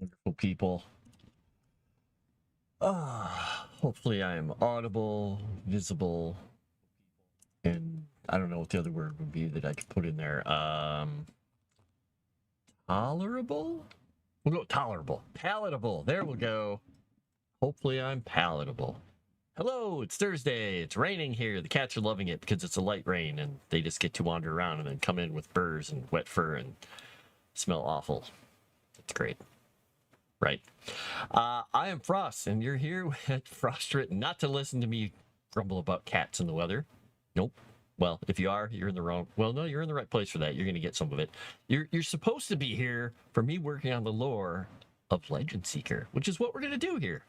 Wonderful people. Hopefully I am audible, visible, and I don't know what the other word would be that I could put in there. Tolerable? We'll go tolerable. Palatable. There we go. Hopefully I'm palatable. Hello, it's Thursday. It's raining here. The cats are loving it because it's a light rain and they just get to wander around and then come in with burrs and wet fur and smell awful. It's great. Right. I am Frost, and you're here with Frost Written. Not to listen to me grumble about cats and the weather. Nope. Well, if you are, you're in the wrong. Well, no, you're in the right place for that. You're going to get some of it. You're supposed to be here for me working on the lore of Legend Seeker, which is what we're going to do here.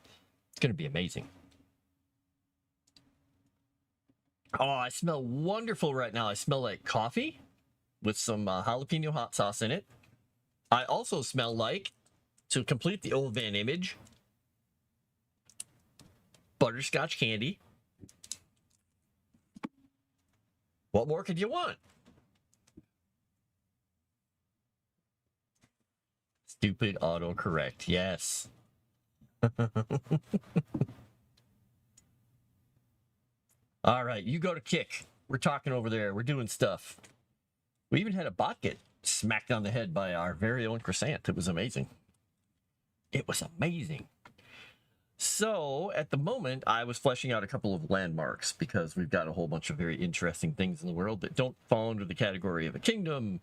It's going to be amazing. Oh, I smell wonderful right now. I smell like coffee with some jalapeno hot sauce in it. I also smell like, to complete the old van image, butterscotch candy. What more could you want? Stupid autocorrect, yes. All right, you go to kick. We're talking over there. We're doing stuff. We even had a bot get smacked on the head by our very own Croissant. It was amazing. It was amazing. So, at the moment, I was fleshing out a couple of landmarks because we've got a whole bunch of very interesting things in the world that don't fall under the category of a kingdom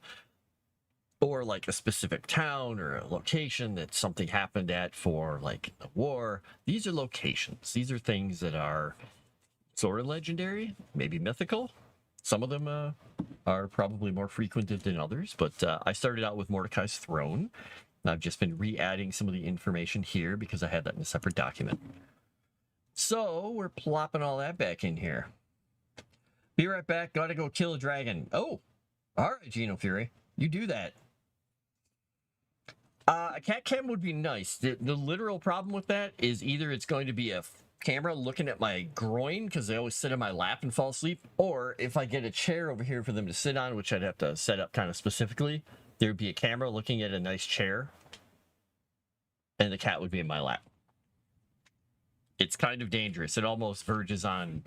or like a specific town or a location that something happened at for like a war. These are locations. These are things that are sort of legendary, maybe mythical. Some of them are probably more frequented than others, but I started out with Mordecai's Throne. I've just been re-adding some of the information here because I had that in a separate document. So we're plopping all that back in here. Be right back. Gotta go kill a dragon. Oh, all right, Geno Fury. You do that. A cat cam would be nice. The literal problem with that is either it's going to be a camera looking at my groin because they always sit on my lap and fall asleep, or if I get a chair over here for them to sit on, which I'd have to set up kind of specifically, there'd be a camera looking at a nice chair, and the cat would be in my lap. It's kind of dangerous. It almost verges on,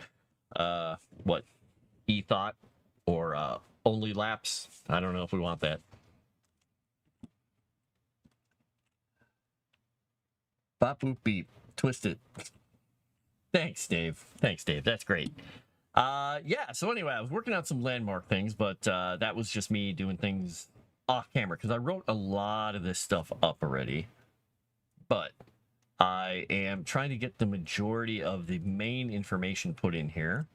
what, e-thought or only laps. I don't know if we want that. Bop, boop, beep. Twist it. Thanks, Dave. Thanks, Dave. That's great. Yeah, so anyway, I was working on some landmark things, but that was just me doing things off camera because I wrote a lot of this stuff up already. But I am trying to get the majority of the main information put in here.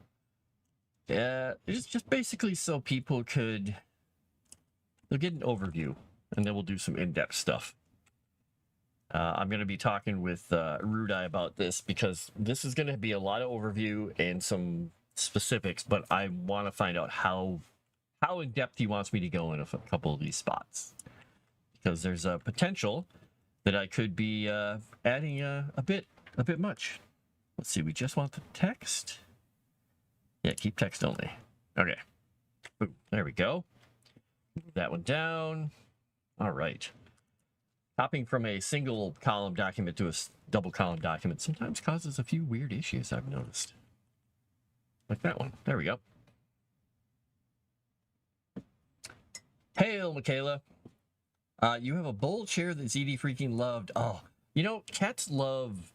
It's just basically so people they'll get an overview, and then we'll do some in-depth stuff. I'm going to be talking with Erudi about this because this is going to be a lot of overview and some specifics, but I want to find out how in-depth he wants me to go in a couple of these spots. Because there's a potential that I could be adding a bit much. Let's see, we just want the text. Yeah, keep text only. Okay. Boom, there we go. Move that one down. All right. Hopping from a single column document to a double column document sometimes causes a few weird issues, I've noticed. Like that one. There we go. Hail, Michaela. You have a bowl chair that ZD freaking loved. Oh, you know, cats love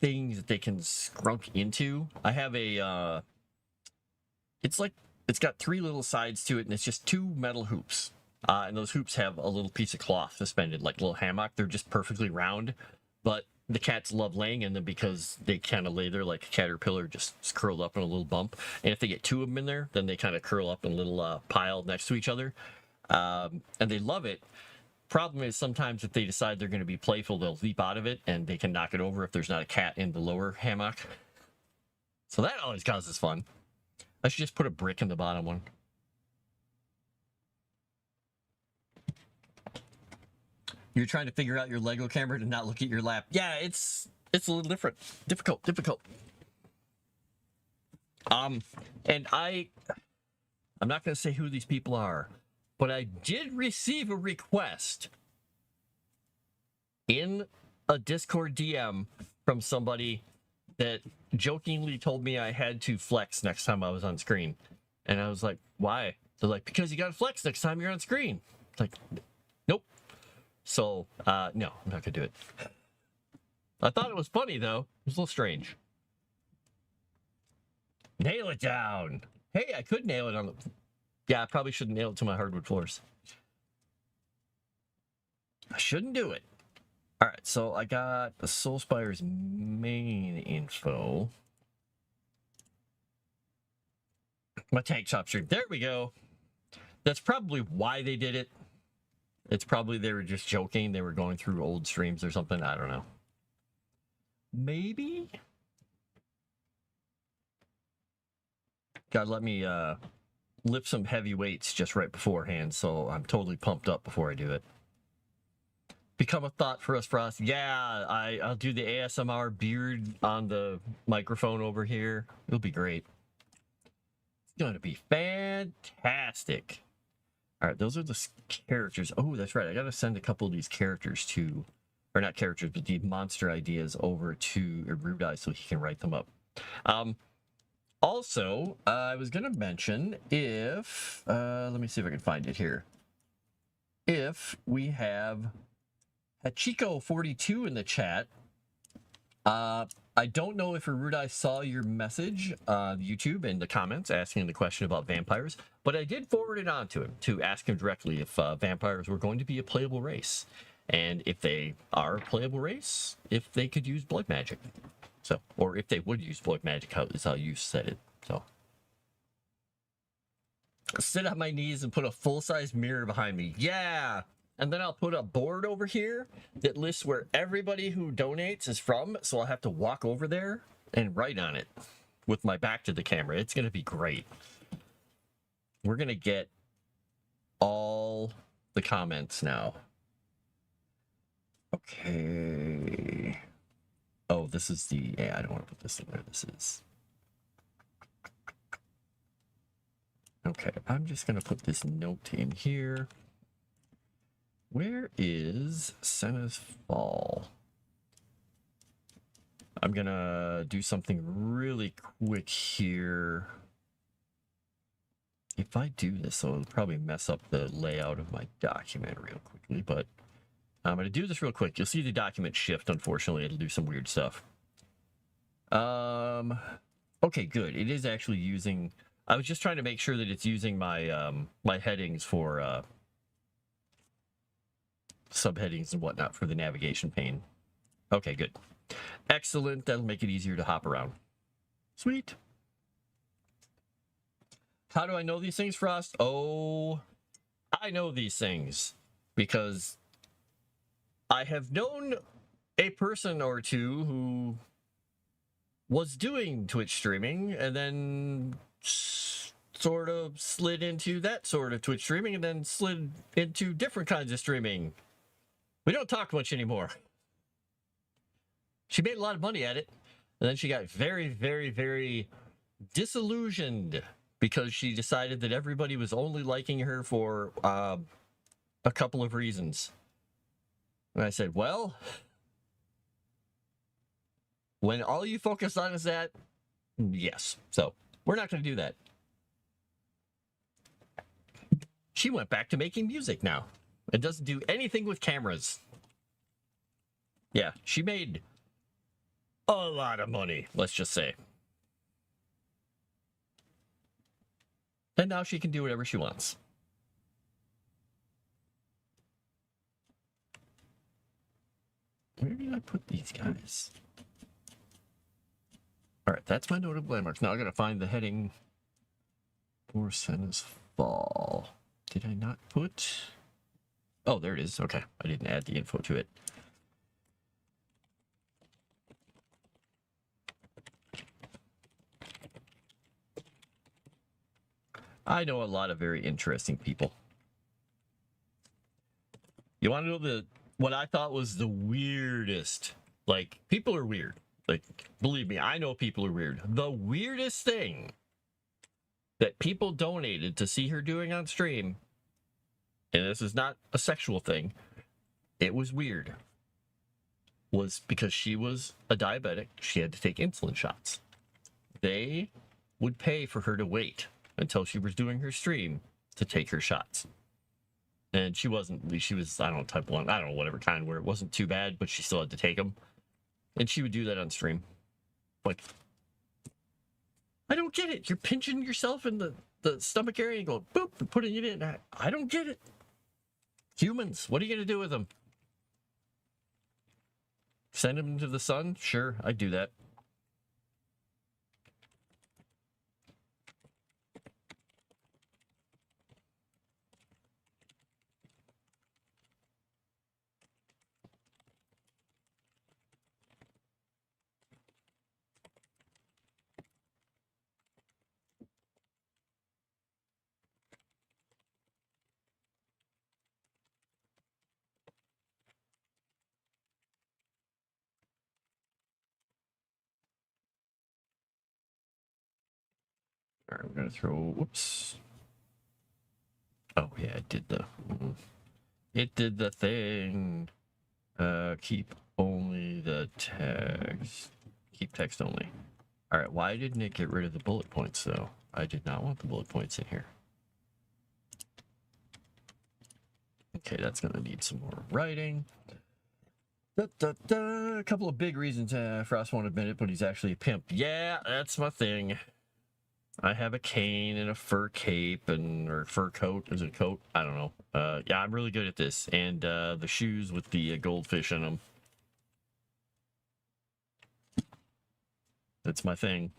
things that they can scrunk into. I have a, it's got 3 little sides to it, and it's just 2 metal hoops. And those hoops have a little piece of cloth suspended, like a little hammock. They're just perfectly round, but the cats love laying in them because they kind of lay there like a caterpillar, just curled up in a little bump. And if they get 2 of them in there, then they kind of curl up in a little pile next to each other. And they love it. Problem is sometimes if they decide they're going to be playful, they'll leap out of it and they can knock it over if there's not a cat in the lower hammock. So that always causes fun. I should just put a brick in the bottom one. You're trying to figure out your Lego camera to not look at your lap. Yeah, it's a little different. Difficult. And I'm not going to say who these people are, but I did receive a request in a Discord DM from somebody that jokingly told me I had to flex next time I was on screen. And I was like, why? They're like, because you gotta flex next time you're on screen. It's like, nope. So, no, I'm not gonna do it. I thought it was funny, though. It was a little strange. Nail it down. Hey, I could nail it on the... Yeah, I probably shouldn't nail it to my hardwood floors. I shouldn't do it. All right, so I got the Soulspire's main info. My tank top stream. There we go. That's probably why they did it. It's probably they were just joking. They were going through old streams or something. I don't know. Maybe? God, let me lift some heavy weights just right beforehand, so I'm totally pumped up before I do it. Become a thought for us, Frost. Yeah, I'll do the ASMR beard on the microphone over here. It'll be great. It's going to be fantastic. All right, those are the characters. Oh, that's right. I got to send a couple of these characters to, or not characters, but the monster ideas over to Erudi so he can write them up. Also, I was going to mention if, let me see if I can find it here. If we have Hachiko42 in the chat, I don't know if Erudi saw your message on YouTube in the comments asking the question about vampires, but I did forward it on to him to ask him directly if vampires were going to be a playable race. And if they are a playable race, if they could use blood magic. So, or if they would use blood magic, is how you said it. So, sit on my knees and put a full-size mirror behind me. Yeah! And then I'll put a board over here that lists where everybody who donates is from, so I'll have to walk over there and write on it with my back to the camera. It's going to be great. We're going to get all the comments now. Okay. Oh, this is the... Yeah, I don't want to put this in where this is. Okay, I'm just going to put this note in here. Where is Senna's Fall? I'm going to do something really quick here. If I do this, so it'll probably mess up the layout of my document real quickly, but I'm going to do this real quick. You'll see the document shift, unfortunately. It'll do some weird stuff. Okay, good. It is actually using... I was just trying to make sure that it's using my my headings for subheadings and whatnot for the navigation pane. Okay, good. Excellent. That'll make it easier to hop around. Sweet. How do I know these things, Frost? Oh, I know these things because I have known a person or two who was doing Twitch streaming and then sort of slid into that sort of Twitch streaming and then slid into different kinds of streaming. We don't talk much anymore. She made a lot of money at it, and then she got very, very, very disillusioned because she decided that everybody was only liking her for a couple of reasons. And I said, well, when all you focus on is that, yes. So we're not going to do that. She went back to making music now. It doesn't do anything with cameras. Yeah, she made a lot of money, let's just say. And now she can do whatever she wants. Where did I put these guys? All right, that's my notable landmarks. Now I gotta find the heading for Senna's Fall. Did I not put... Oh, there it is. Okay, I didn't add the info to it. I know a lot of very interesting people. You want to know what I thought was the weirdest? Like, people are weird. Like, believe me, I know people are weird. The weirdest thing that people donated to see her doing on stream, and this is not a sexual thing, it was weird. was because she was a diabetic. She had to take insulin shots. They would pay for her to wait until she was doing her stream to take her shots. And she was, I don't know, type 1, I don't know, whatever kind, where it wasn't too bad, but she still had to take them. And she would do that on stream. Like, I don't get it. You're pinching yourself in the stomach area and going, boop, and putting it in. I don't get it. Humans, what are you going to do with them? Send them into the sun? Sure, I'd do that. All right, we're going to throw, whoops. Oh, yeah, it did the thing. Keep only the text. Keep text only. All right, why didn't it get rid of the bullet points, though? I did not want the bullet points in here. Okay, that's going to need some more writing. A couple of big reasons Frost won't admit it, but he's actually a pimp. Yeah, that's my thing. I have a cane and a fur cape or fur coat. Is it a coat? I don't know. Yeah, I'm really good at this. And the shoes with the goldfish in them. That's my thing.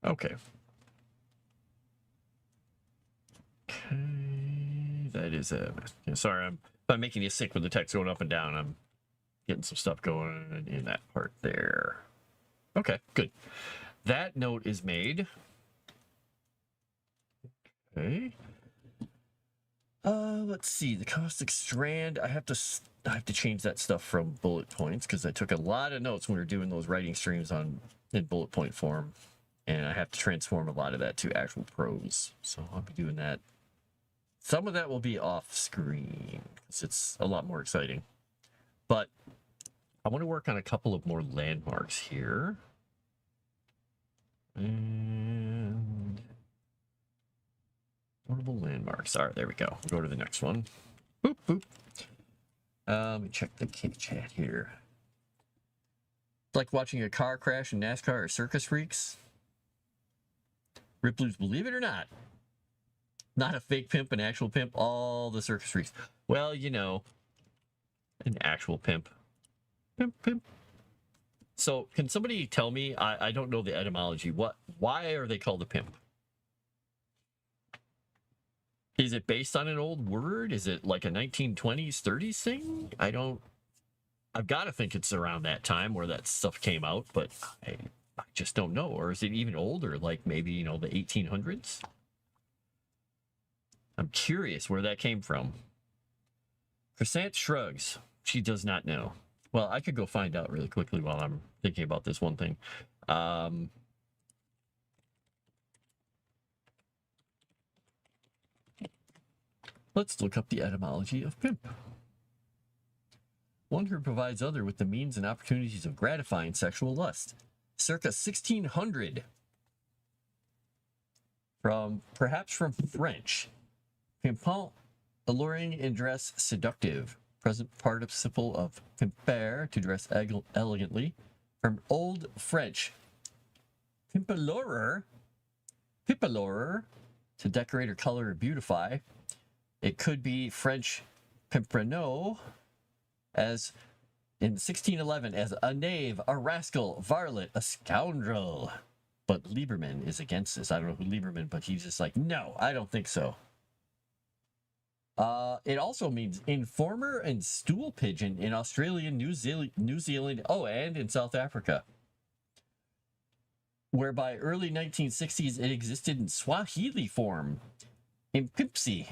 Okay. Okay, that is a. Sorry, if I'm making you sick with the text going up and down. I'm getting some stuff going in that part there. Okay, good. That note is made. Okay. Let's see. The caustic strand. I have to change that stuff from bullet points because I took a lot of notes when we were doing those writing streams in bullet point form, and I have to transform a lot of that to actual prose. So I'll be doing that. Some of that will be off screen because it's a lot more exciting. But I want to work on a couple of more landmarks here. And notable landmarks. All right, there we go. We'll go to the next one. Boop, boop. Let me check the chat here. It's like watching a car crash in NASCAR or Circus Freaks. Rip Blues, believe it or not. Not a fake pimp, an actual pimp. All the Circus Freaks. Well, you know, an actual pimp. Pimp. So, can somebody tell me? I don't know the etymology. Why are they called a pimp? Is it based on an old word? Is it like a 1920s, 30s thing? I've got to think it's around that time where that stuff came out, but I just don't know. Or is it even older, like maybe, the 1800s? I'm curious where that came from. Crescent shrugs. She does not know. Well, I could go find out really quickly while I'm thinking about this one thing. Let's look up the etymology of pimp. One who provides other with the means and opportunities of gratifying sexual lust. Circa 1600. Perhaps from French. Pimpant, alluring in dress, seductive. Present participle of pimper, to dress elegantly. From Old French, pimpalorer, to decorate or color or beautify. It could be French pimprenot, as in 1611 as a knave, a rascal, varlet, a scoundrel. But Lieberman is against this. I don't know who Lieberman, but he's just like, no, I don't think so. It also means informer and stool pigeon in Australia, New Zealand, and in South Africa. Whereby early 1960s it existed in Swahili form. In Pimpsy.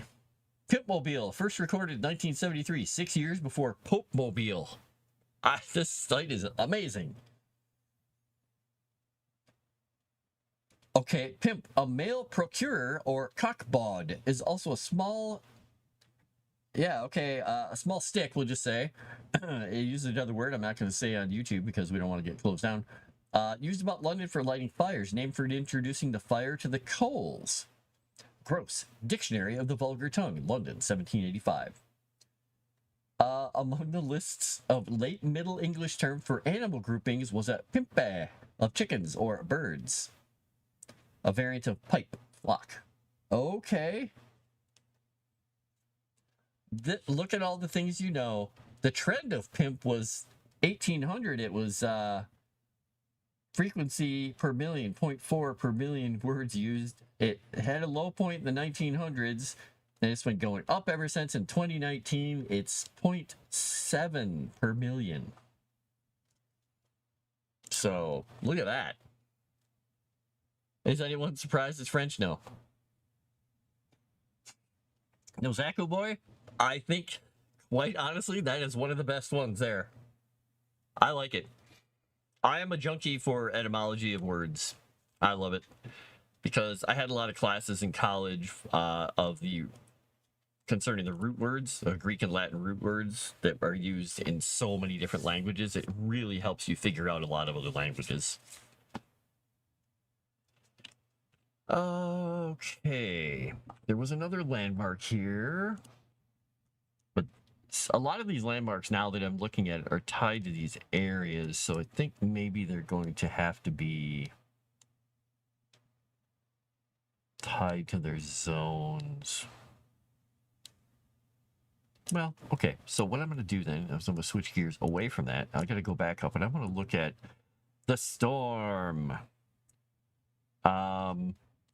Pimpmobile, first recorded in 1973, 6 years before Popemobile. This site is amazing. Okay, pimp. A male procurer or cockbawd is also a small. Yeah, okay, a small stick, we'll just say. It uses another word I'm not going to say on YouTube because we don't want to get closed down. Used about London for lighting fires, named for introducing the fire to the coals. Gross. Dictionary of the Vulgar Tongue, London, 1785. Among the lists of late Middle English term for animal groupings was a pimpe of chickens or birds. A variant of pipe, flock. Okay. Look at all the things you know. The trend of pimp was 1800. It was frequency per million, 0.4 per million words used. It had a low point in the 1900s, and it's been going up ever since. In 2019, it's 0.7 per million. So look at that. Is anyone surprised it's French? No. No, Zacko boy, I think, quite honestly, that is one of the best ones there. I like it. I am a junkie for etymology of words. I love it because I had a lot of classes in college concerning the root words, Greek and Latin root words that are used in so many different languages. It really helps you figure out a lot of other languages. Okay, there was another landmark here, but a lot of these landmarks now that I'm looking at are tied to these areas, so I think maybe they're going to have to be tied to their zones. Well, okay, so what I'm going to do then is I'm going to switch gears away from that. I got to go back up and I'm going to look at the storm.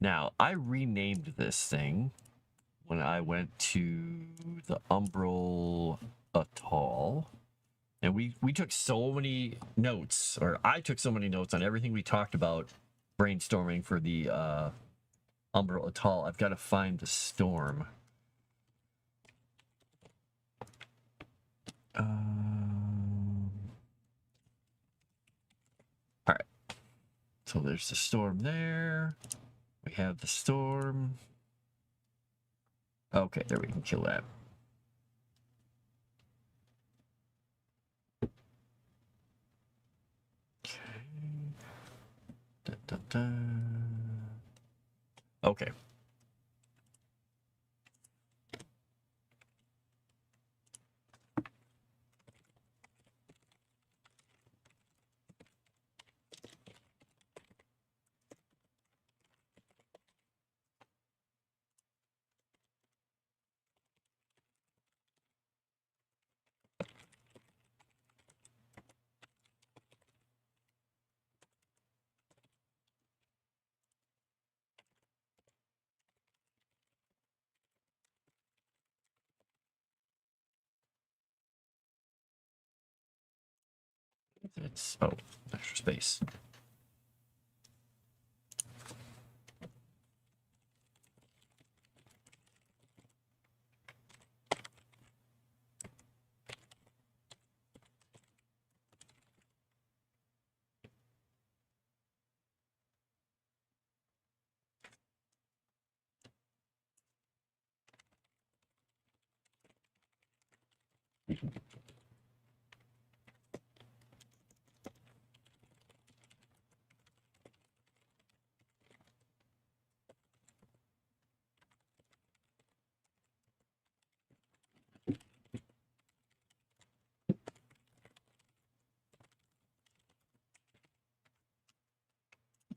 Now, I renamed this thing when I went to the Umbral Atoll. And we took so many notes, or I took so many notes on everything we talked about brainstorming for the Umbral Atoll. I've got to find the storm. All right. So there's the storm there. We have the storm. Okay, there we can kill that. Okay. Da, da, da. Okay. It's, oh, extra space.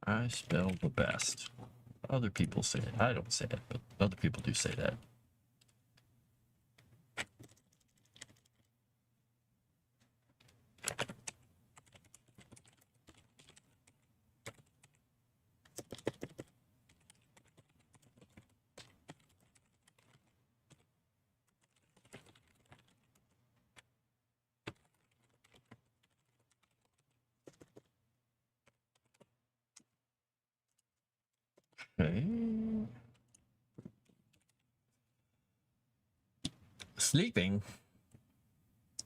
I spell the best. Other people say it. I don't say it, but other people do say that. Okay. Sleeping.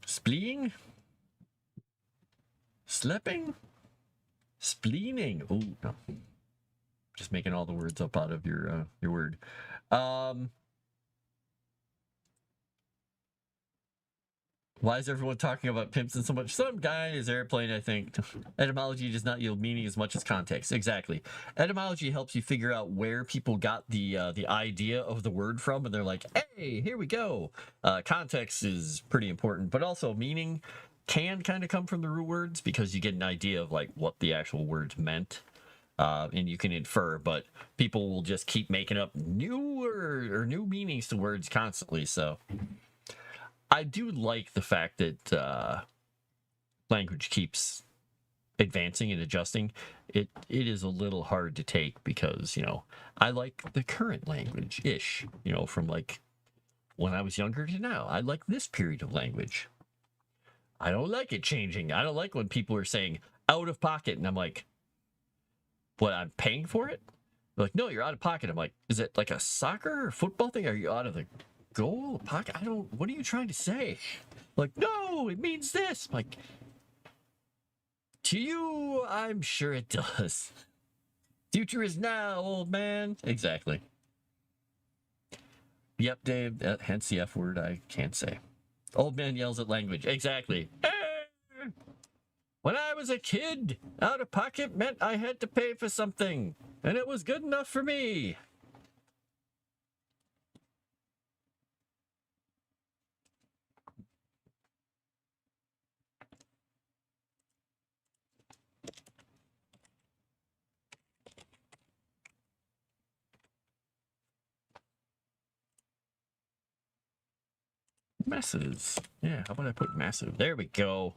Spleeing? Slipping? Spleening. Oh, no. Just making all the words up out of your word. Why is everyone talking about pimps and so much? Some guy is airplane, I think. Etymology does not yield meaning as much as context. Exactly. Etymology helps you figure out where people got the idea of the word from, and they're like, hey, here we go. Context is pretty important, but also meaning can kind of come from the root words because you get an idea of like what the actual words meant. And you can infer, but people will just keep making up new meanings to words constantly. So I do like the fact that language keeps advancing and adjusting. It is a little hard to take because, you know, I like the current language ish, you know, from like when I was younger to now. I like this period of language. I don't like it changing. I don't like when people are saying out of pocket, and I'm like, what, I'm paying for it? They're like, no, you're out of pocket. I'm like, is it like a soccer or football thing? Are you out of the goal pocket? I don't, what are you trying to say? Like, no, it means this. I'm like, to you, I'm sure it does. Future is now, old man. Exactly. Yep, Dave, hence the F word I can't say. Old man yells at language. Exactly. When I was a kid, out of pocket meant I had to pay for something, and it was good enough for me. Messes. Yeah, how about I put massive? There we go.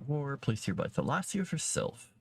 War placed here by Thalassios herself.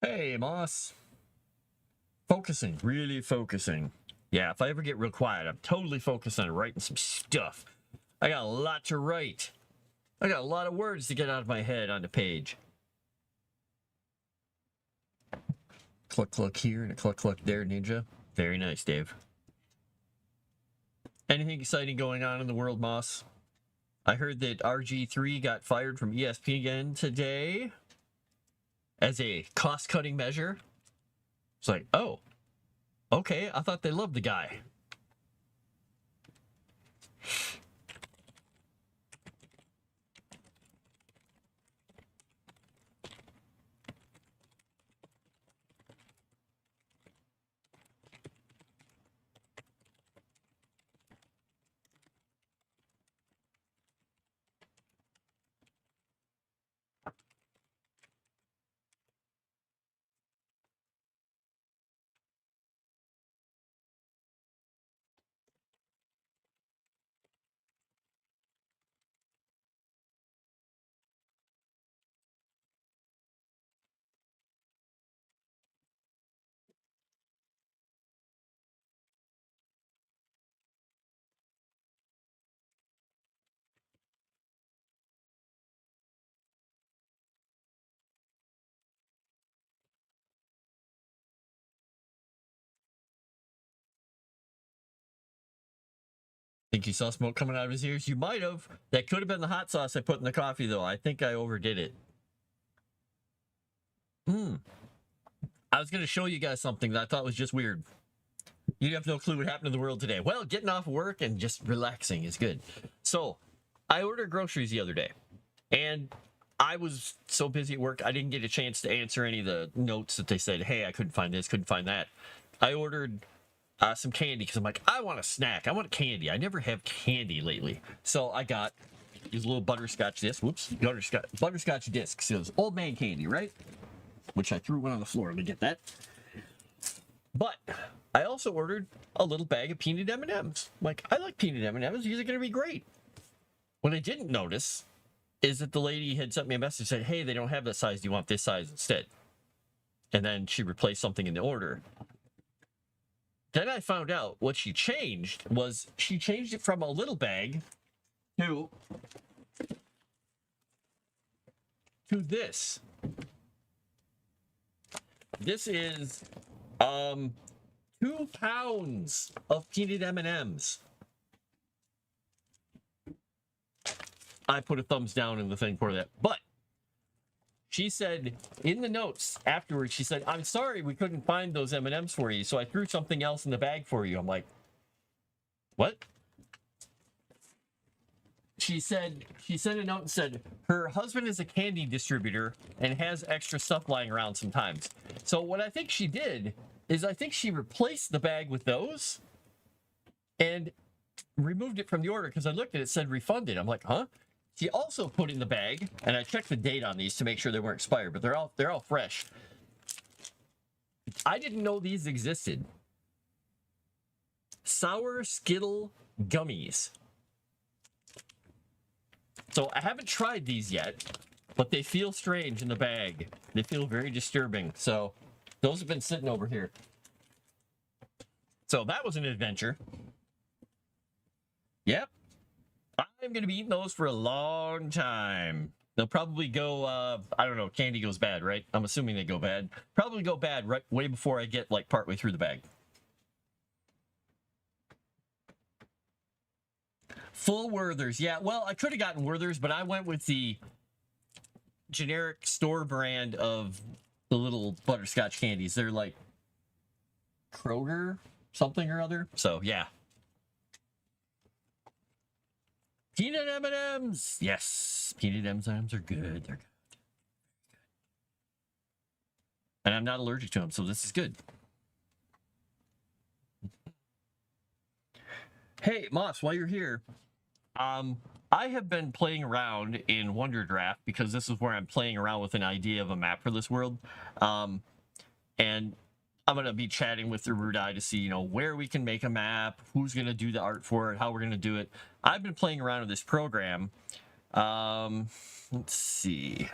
Hey, Moss. Focusing, really focusing. Yeah, if I ever get real quiet, I'm totally focused on writing some stuff. I got a lot to write. I got a lot of words to get out of my head on the page. Cluck, cluck here and a cluck, cluck there, Ninja. Very nice, Dave. Anything exciting going on in the world, Moss? I heard that RG3 got fired from ESPN today as a cost-cutting measure. It's like, oh, okay, I thought they loved the guy. Think you saw smoke coming out of his ears? You might have. That could have been the hot sauce I put in the coffee, though. I think I overdid it. I was going to show you guys something that I thought was just weird. You have no clue what happened in the world today. Well, getting off work and just relaxing is good. So, I ordered groceries the other day, and I was so busy at work, I didn't get a chance to answer any of the notes that they said, hey, I couldn't find this, couldn't find that. I ordered some candy because I'm like, I want a snack. I want candy. I never have candy lately. So I got these little butterscotch discs. Whoops. Butterscotch discs. It was old man candy, right? Which I threw one on the floor to get that. But I also ordered a little bag of peanut M&Ms. Like, I like peanut M&Ms. These are going to be great. What I didn't notice is that the lady had sent me a message saying, hey, they don't have that size. Do you want this size instead? And then she replaced something in the order. Then I found out what she changed was she changed it from a little bag to this. This is 2 pounds of peanut M&Ms. I put a thumbs down in the thing for that. But she said in the notes afterwards, she said, I'm sorry we couldn't find those M&Ms for you, so I threw something else in the bag for you. I'm like, what? She sent a note and said her husband is a candy distributor and has extra stuff lying around sometimes. So what I think she did is I think she replaced the bag with those and removed it from the order because I looked at it, said refunded. I'm like, huh? She also put in the bag, and I checked the date on these to make sure they weren't expired, but they're all fresh. I didn't know these existed. Sour Skittle gummies. So I haven't tried these yet, but they feel strange in the bag. They feel very disturbing. So those have been sitting over here. So that was an adventure. Yep. I'm going to be eating those for a long time. They'll probably go, I don't know, candy goes bad, right? I'm assuming they go bad. Probably go bad right way before I get, like, partway through the bag. Full Werther's. Yeah, well, I could have gotten Werther's, but I went with the generic store brand of the little butterscotch candies. They're like Kroger something or other. So, yeah. Peanut M&Ms. Yes, peanut M&Ms are good. They're good. And I'm not allergic to them, so this is good. Hey, Moss, while you're here, I have been playing around in Wonder Draft because this is where I'm playing around with an idea of a map for this world. And I'm going to be chatting with Erudi to see, you know, where we can make a map, who's going to do the art for it, how we're going to do it. I've been playing around with this program. Let's see.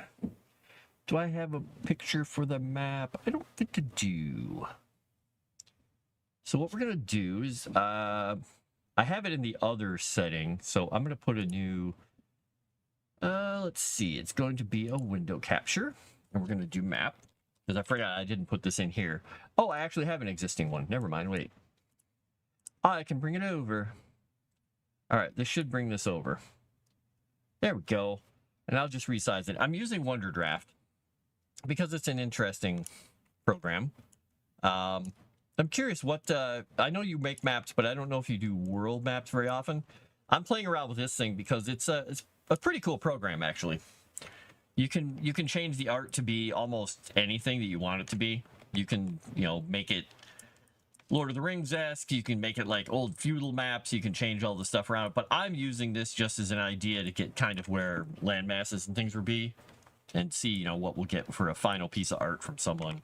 Do I have a picture for the map? I don't think I do. So what we're going to do is, I have it in the other setting, so I'm going to put a new, let's see, it's going to be a window capture, and we're going to do map, because I forgot I didn't put this in here. Oh, I actually have an existing one. Never mind, wait. I can bring it over. All right, this should bring this over. There we go. And I'll just resize it. I'm using Wonder Draft because it's an interesting program. I'm curious what, I know you make maps, but I don't know if you do world maps very often. I'm playing around with this thing because it's a pretty cool program, actually. You can change the art to be almost anything that you want it to be. You can, you know, make it Lord of the Rings-esque. You can make it like old feudal maps. You can change all the stuff around it. But I'm using this just as an idea to get kind of where land masses and things will be and see, you know, what we'll get for a final piece of art from someone.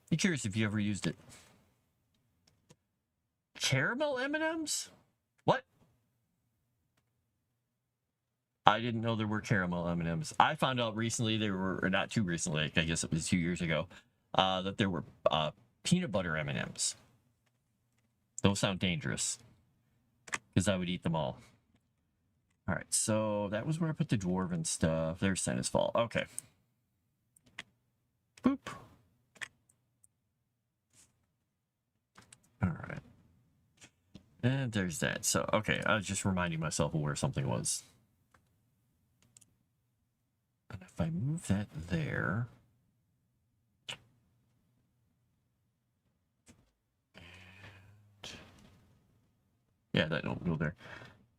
Be curious if you ever used it. Caramel M&Ms? What? I didn't know there were caramel M&Ms. I found out recently there were, or not too recently, I guess it was 2 years ago, that there were peanut butter M&Ms. Those sound dangerous, because I would eat them all. All right, so that was where I put the dwarven stuff. There's Santa's Fall. Okay. Boop. All right. And there's that. So, okay, I was just reminding myself of where something was. And if I move that there... Yeah, that don't go there.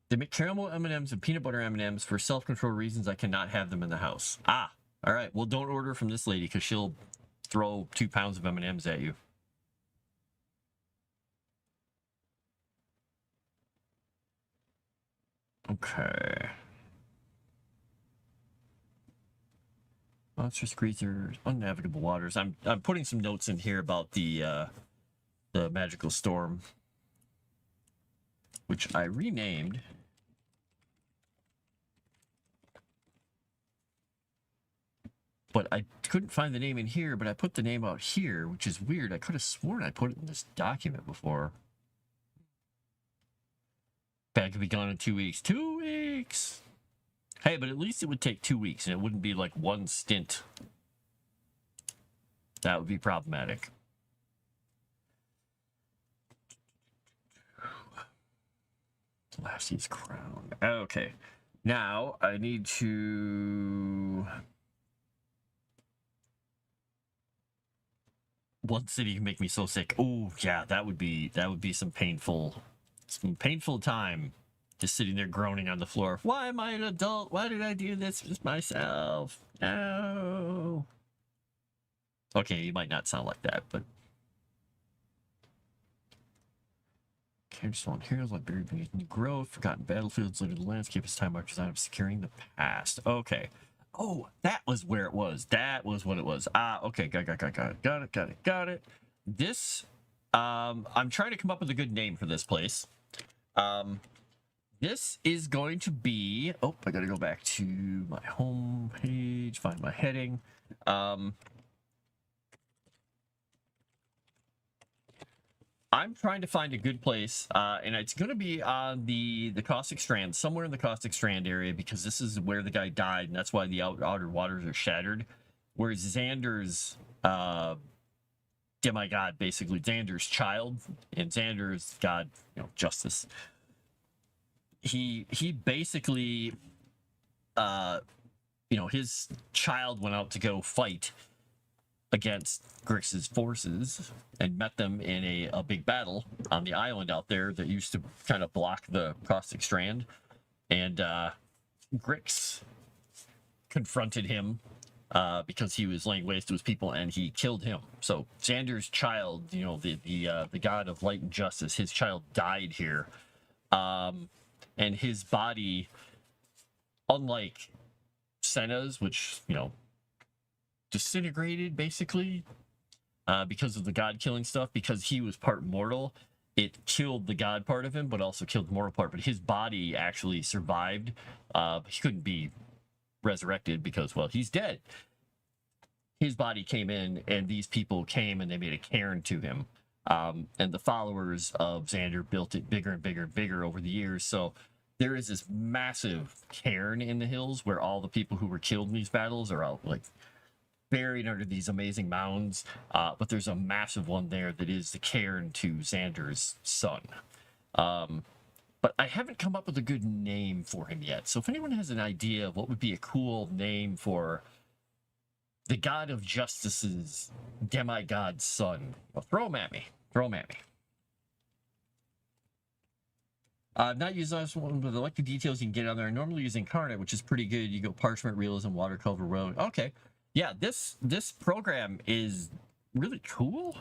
They make caramel M&Ms and peanut butter M&Ms for self-control reasons. I cannot have them in the house. Ah, all right. Well, don't order from this lady because she'll throw 2 pounds of M&Ms at you. Okay. Monster squeezers, unnavigable waters. I'm putting some notes in here about the magical storm, which I renamed. But I couldn't find the name in here, but I put the name out here, which is weird. I could have sworn I put it in this document before. Bag could be gone in 2 weeks. 2 weeks! Hey, but at least it would take 2 weeks, and it wouldn't be like one stint. That would be problematic. Lassie's crown. Okay. Now, I need to... One city can make me so sick. Oh, yeah, that would be some painful time. Just sitting there groaning on the floor. Why am I an adult? Why did I do this with myself? No. Okay, you might not sound like that, but... Campstone heroes like buried beneath new growth, forgotten battlefields, littered landscape as time marches on of securing the past. Okay. Oh, that was where it was. That was what it was. Ah, okay, got it. This, I'm trying to come up with a good name for this place. This is going to be, oh, I gotta go back to my home page, find my heading. I'm trying to find a good place, and it's going to be on the Caustic Strand, somewhere in the Caustic Strand area, because this is where the guy died, and that's why the outer waters are shattered. Where Xander's demigod, basically Xander's child, and Xander's god, you know, justice. He basically, you know, his child went out to go fight against Grix's forces and met them in a big battle on the island out there that used to kind of block the Caustic Strand. And Grix confronted him because he was laying waste to his people, and he killed him. So Xander's child, you know, the god of light and justice, his child died here. And his body, unlike Senna's, which, you know, disintegrated basically because of the god killing stuff, because he was part mortal. It killed the god part of him, but also killed the mortal part. But his body actually survived. He couldn't be resurrected because, well, he's dead. His body came in, and these people came and they made a cairn to him. And the followers of Xander built it bigger and bigger and bigger over the years. So there is this massive cairn in the hills where all the people who were killed in these battles are out, like, buried under these amazing mounds, but there's a massive one there that is the cairn to Xander's son. But I haven't come up with a good name for him yet. So if anyone has an idea of what would be a cool name for the god of justice's demigod son, well, throw him at me. I've not used this one, but I like the details you can get on there. I normally use Incarnate, which is pretty good. You go parchment, realism, watercolor, road. Okay. Yeah, this program is really cool,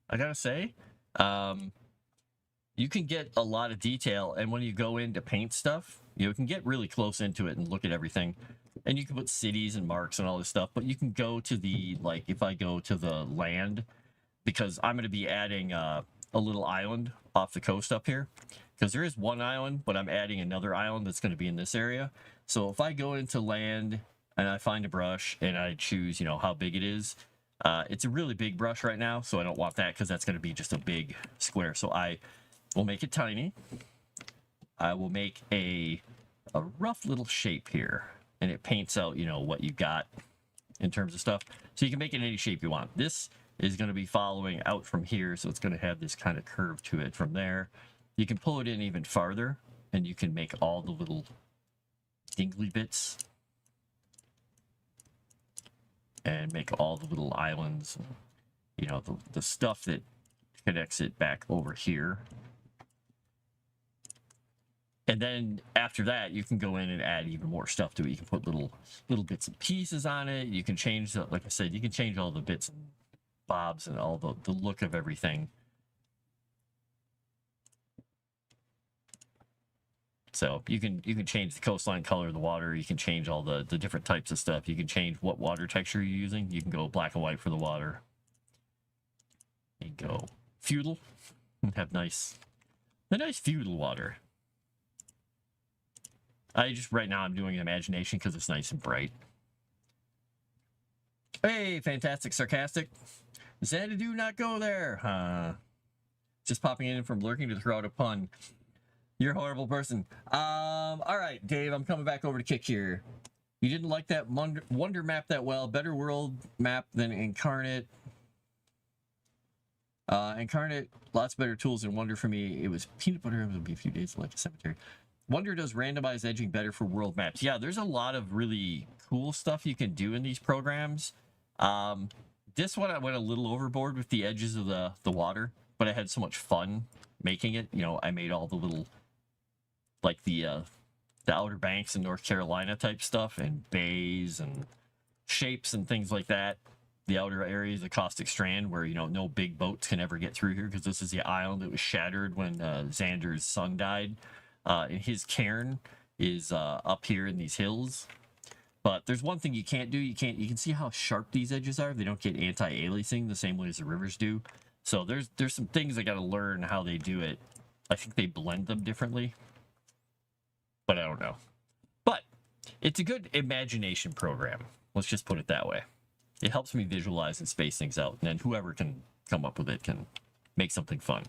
I gotta say. You can get a lot of detail, and when you go in to paint stuff, you can get really close into it and look at everything. And you can put cities and marks and all this stuff, but you can go to the, like, if I go to the land, because I'm going to be adding a little island off the coast up here, because there is one island, but I'm adding another island that's going to be in this area. So if I go into land and I find a brush and I choose, you know, how big it is. It's a really big brush right now, so I don't want that because that's going to be just a big square. So I will make it tiny. I will make a rough little shape here, and it paints out, you know, what you got in terms of stuff. So you can make it any shape you want. This is going to be following out from here, so it's going to have this kind of curve to it from there. you can pull it in even farther, and you can make all the little dingly bits and make all the little islands, you know, the stuff that connects it back over here. And then after that, you can go in and add even more stuff to it. You can put little bits and pieces on it. You can change, like I said, you can change all the bits and bobs and all the look of everything. So you can change the coastline color of the water. You can change all the different types of stuff. You can change what water texture you're using. You can go black and white for the water. You can go feudal and have the nice feudal water. Right now I'm doing imagination because it's nice and bright. Hey, fantastic, sarcastic. Xanadu, not go there. Just popping in from lurking to throw out a pun. You're a horrible person. All right, Dave, I'm coming back over to kick here. You didn't like that Wonder map that well. Better world map than Incarnate. Incarnate, lots better tools than Wonder for me. It was peanut butter. It would be a few days like a cemetery. Wonder does randomized edging better for world maps. Yeah, there's a lot of really cool stuff you can do in these programs. This one I went a little overboard with the edges of the water, but I had so much fun making it. You know, I made all the little, like the Outer Banks in North Carolina type stuff, and bays and shapes and things like that. The outer areas of Caustic Strand, where, you know, no big boats can ever get through here, because this is the island that was shattered when Xander's son died. And his cairn is up here in these hills. But there's one thing you can't do. You can see how sharp these edges are. They don't get anti-aliasing the same way as the rivers do. So there's some things I got to learn how they do it. I think they blend them differently, but I don't know. But it's a good imagination program. Let's just put it that way. It helps me visualize and space things out, and then whoever can come up with it can make something fun.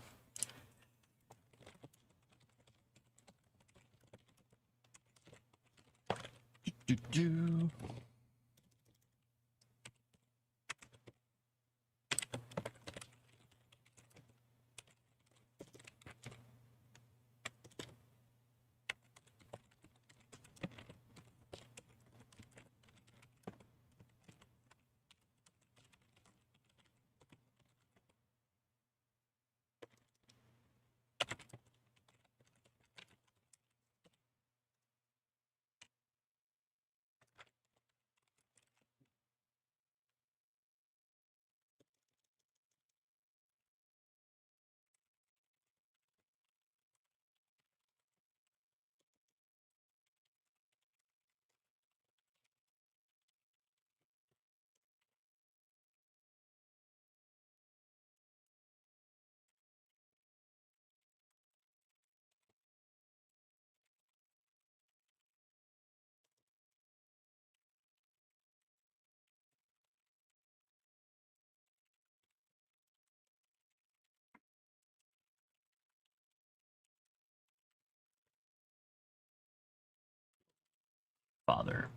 Do. Father.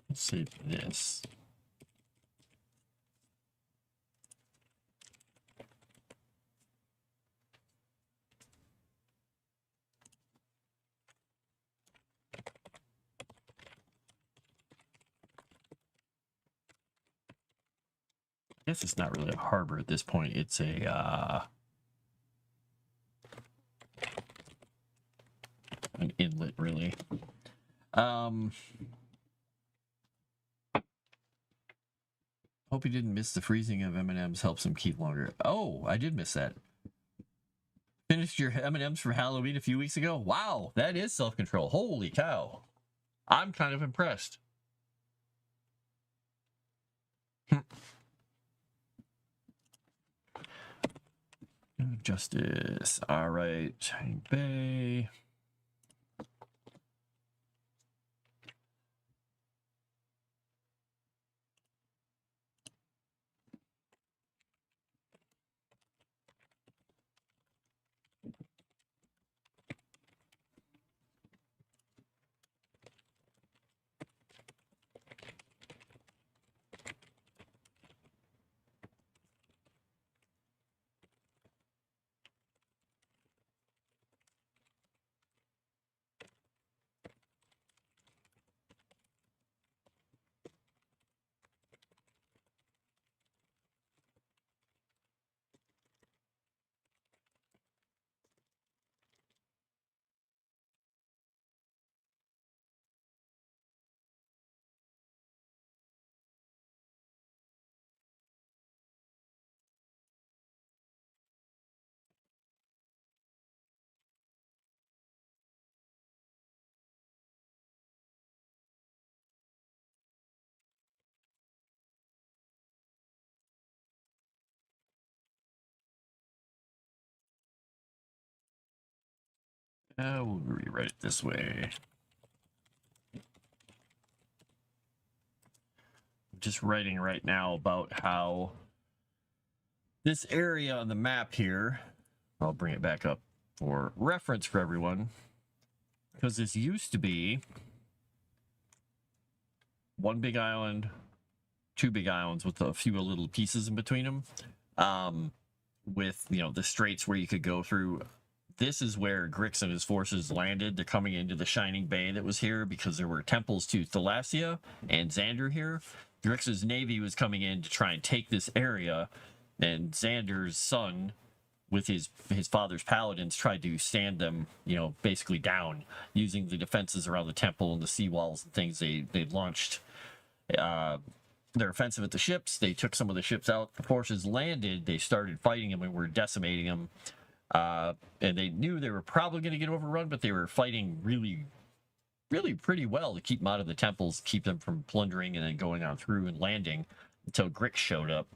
Let's save this. I guess it's not really a harbor at this point. It's a an inlet, really. Hope you didn't miss the freezing of M&Ms helps them keep longer. Oh, I did miss that. Finished your M&Ms for Halloween a few weeks ago? Wow, that is self-control. Holy cow. I'm kind of impressed. Justice. All right. Shining Bay. We'll rewrite it this way. I'm just writing right now about how this area on the map here, I'll bring it back up for reference for everyone, because this used to be one big island, two big islands with a few little pieces in between them, with, you know, the straits where you could go through. This is where Grix and his forces landed. They're coming into the Shining Bay that was here because there were temples to Thalassia and Xander here. Grix's navy was coming in to try and take this area, and Xander's son, with his father's paladins, tried to stand them, you know, basically down using the defenses around the temple and the seawalls and things. They launched their offensive at the ships. They took some of the ships out. The forces landed. They started fighting them and were decimating them. And they knew they were probably going to get overrun, but they were fighting really pretty well to keep them out of the temples, keep them from plundering and then going on through and landing until Grix showed up.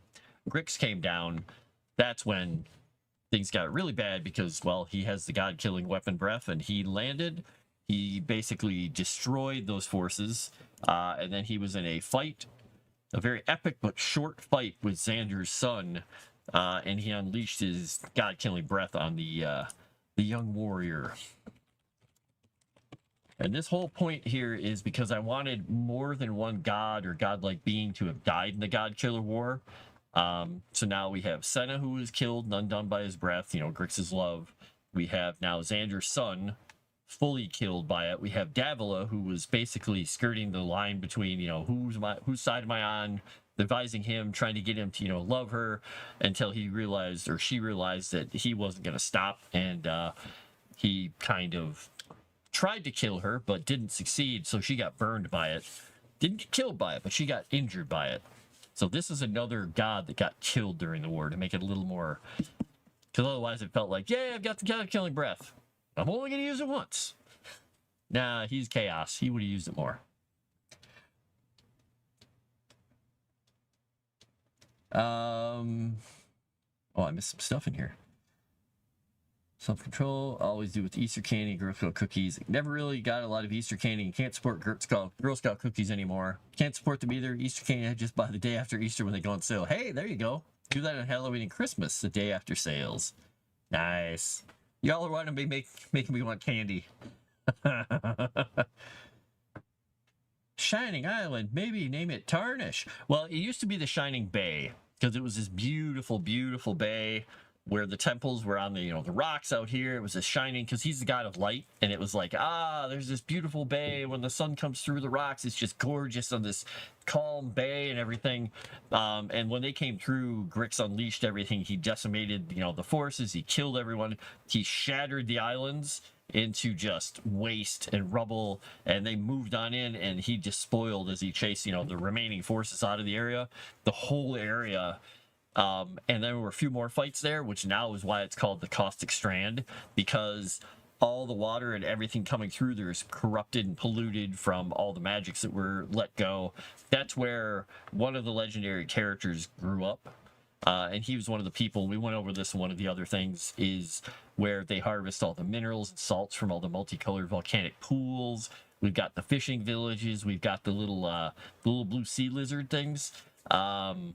Grix came down. That's when things got really bad because, well, he has the god-killing weapon breath, and he landed. He basically destroyed those forces, and then he was in a fight, a very epic but short fight with Xander's son, and he unleashed his god-killing breath on the young warrior. And this whole point here is because I wanted more than one god or godlike being to have died in the God-Killer War. So now we have Senna, who was killed and undone by his breath, you know, Grix's love. We have now Xander's son, fully killed by it. We have Davila, who was basically skirting the line between, you know, whose side am I on, advising him, trying to get him to, you know, love her, until he realized, or she realized, that he wasn't going to stop, and he kind of tried to kill her but didn't succeed, so she got burned by it. Didn't get killed by it, but she got injured by it. So this is another god that got killed during the war to make it a little more, because otherwise it felt like, yeah, I've got the god-killing breath, I'm only going to use it once. Nah, he's chaos. He would have used it more. Oh, I missed some stuff in here. Self-control, always do with Easter candy, Girl Scout cookies. Never really got a lot of Easter candy. Can't support Girl Scout cookies anymore. Can't support them either. Easter candy I just buy the day after Easter when they go on sale. Hey, there you go. Do that on Halloween and Christmas, the day after sales. Nice. Y'all are wanting to be making me want candy. Shining Island, maybe name it Tarnish. Well, it used to be the Shining Bay, because it was this beautiful, beautiful bay where the temples were on the, you know, the rocks out here. It was a shining, because he's the god of light, and it was like, there's this beautiful bay. When the sun comes through the rocks, it's just gorgeous on this calm bay and everything. And when they came through, Grix unleashed everything. He decimated, you know, the forces. He killed everyone. He shattered the islands into just waste and rubble, and they moved on in, and he just spoiled as he chased, you know, the remaining forces out of the area, the whole area. And there were a few more fights there, which now is why it's called the Caustic Strand, because all the water and everything coming through there is corrupted and polluted from all the magics that were let go. That's where one of the legendary characters grew up. And he was one of the people, we went over this in one of the other things, is where they harvest all the minerals and salts from all the multicolored volcanic pools. We've got the fishing villages. We've got the little blue sea lizard things. And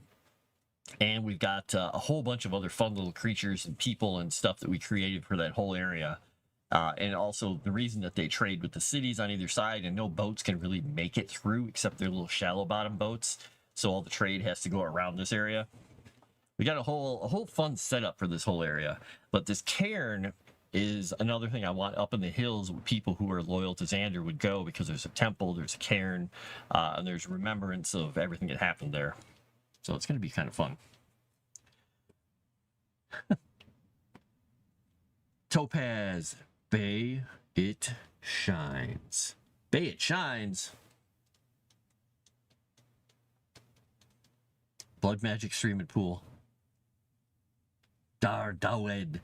we've got a whole bunch of other fun little creatures and people and stuff that we created for that whole area. And also the reason that they trade with the cities on either side, and no boats can really make it through except their little shallow bottom boats. So all the trade has to go around this area. We got a whole fun setup for this whole area. But this cairn is another thing I want up in the hills where people who are loyal to Xander would go, because there's a temple, there's a cairn, and there's remembrance of everything that happened there. So it's going to be kind of fun. Topaz, Bay It Shines. Bay It Shines. Blood magic streaming pool. Dar Dawed.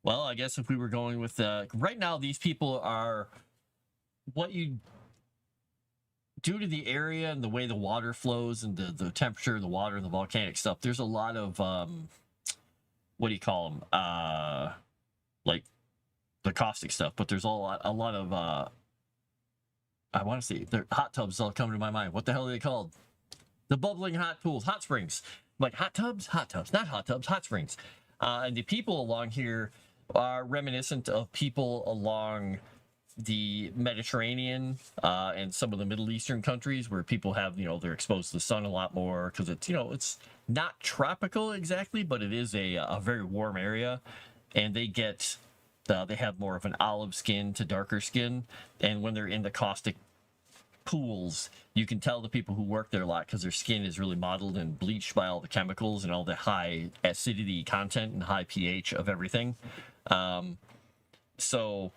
Well, I guess if we were going with right now, these people are what you, due to the area and the way the water flows and the temperature of the water and the volcanic stuff, there's a lot of what do you call them, like the caustic stuff, but there's a lot of I want to say they're hot tubs all coming to my mind. What the hell are they called? The bubbling hot pools, hot springs. Like hot tubs, not hot tubs, hot springs. And the people along here are reminiscent of people along the Mediterranean and some of the Middle Eastern countries, where people have, they're exposed to the sun a lot more, because it's, it's not tropical exactly, but it is a very warm area, and they have more of an olive skin to darker skin, and when they're in the caustic pools, you can tell the people who work there a lot, because their skin is really mottled and bleached by all the chemicals and all the high acidity content and high pH of everything. So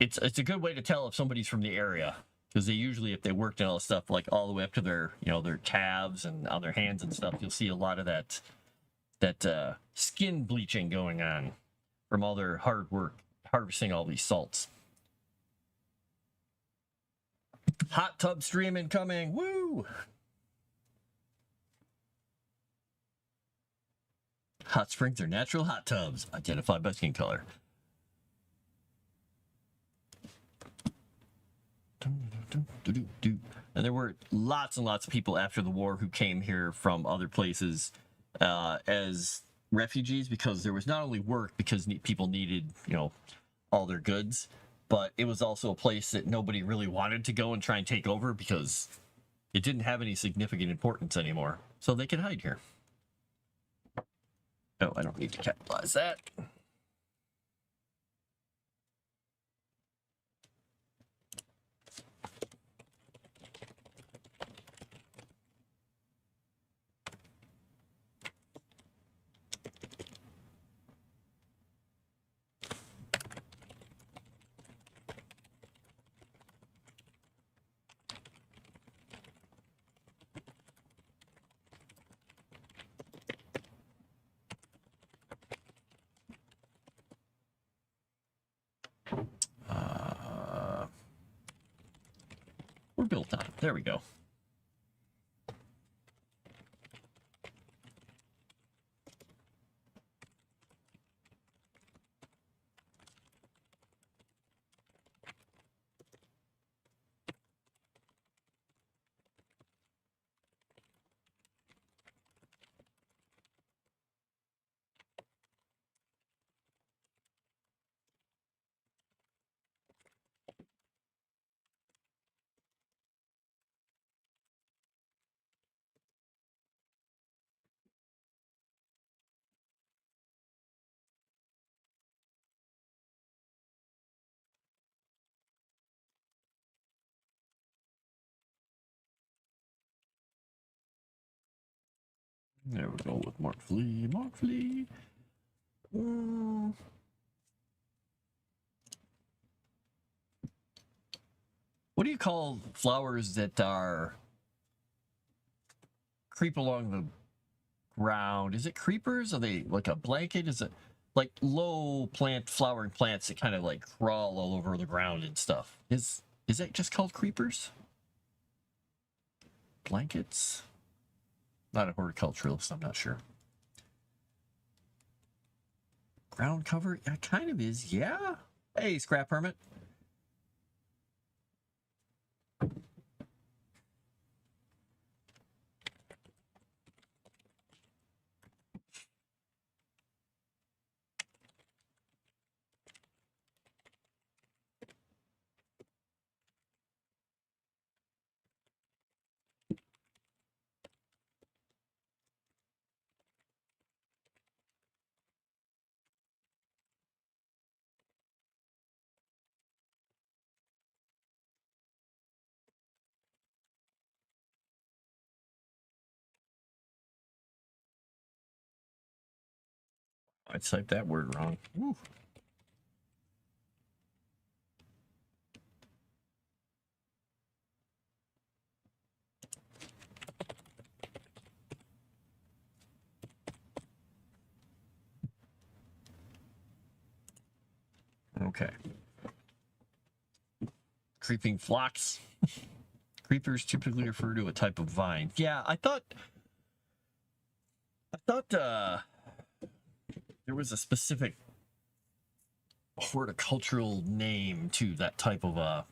it's a good way to tell if somebody's from the area, because they usually, if they worked in all the stuff, like all the way up to their, their calves and on their hands and stuff, you'll see a lot of that skin bleaching going on from all their hard work harvesting all these salts. Hot tub streaming coming. Woo! Hot springs are natural hot tubs identified by skin color. And there were lots and lots of people after the war who came here from other places as refugees, because there was not only work, because people needed, all their goods, but it was also a place that nobody really wanted to go and try and take over, because it didn't have any significant importance anymore. So they could hide here. Oh, I don't need to capitalize that. We're built on. There we go. There we go with Mark Flea. Mark Flea. What do you call flowers that are creep along the ground? Is it creepers? Are they like a blanket? Is it like low flowering plants that kind of like crawl all over the ground and stuff. Is that just called creepers? Blankets? Not a horticulturalist, I'm not sure. Ground cover? Yeah, kind of is, yeah. Hey, Scrap Hermit. I typed that word wrong. Woo. Okay. Creeping phlox. Creepers typically refer to a type of vine. Yeah, I thought there was a specific horticultural name to that type of a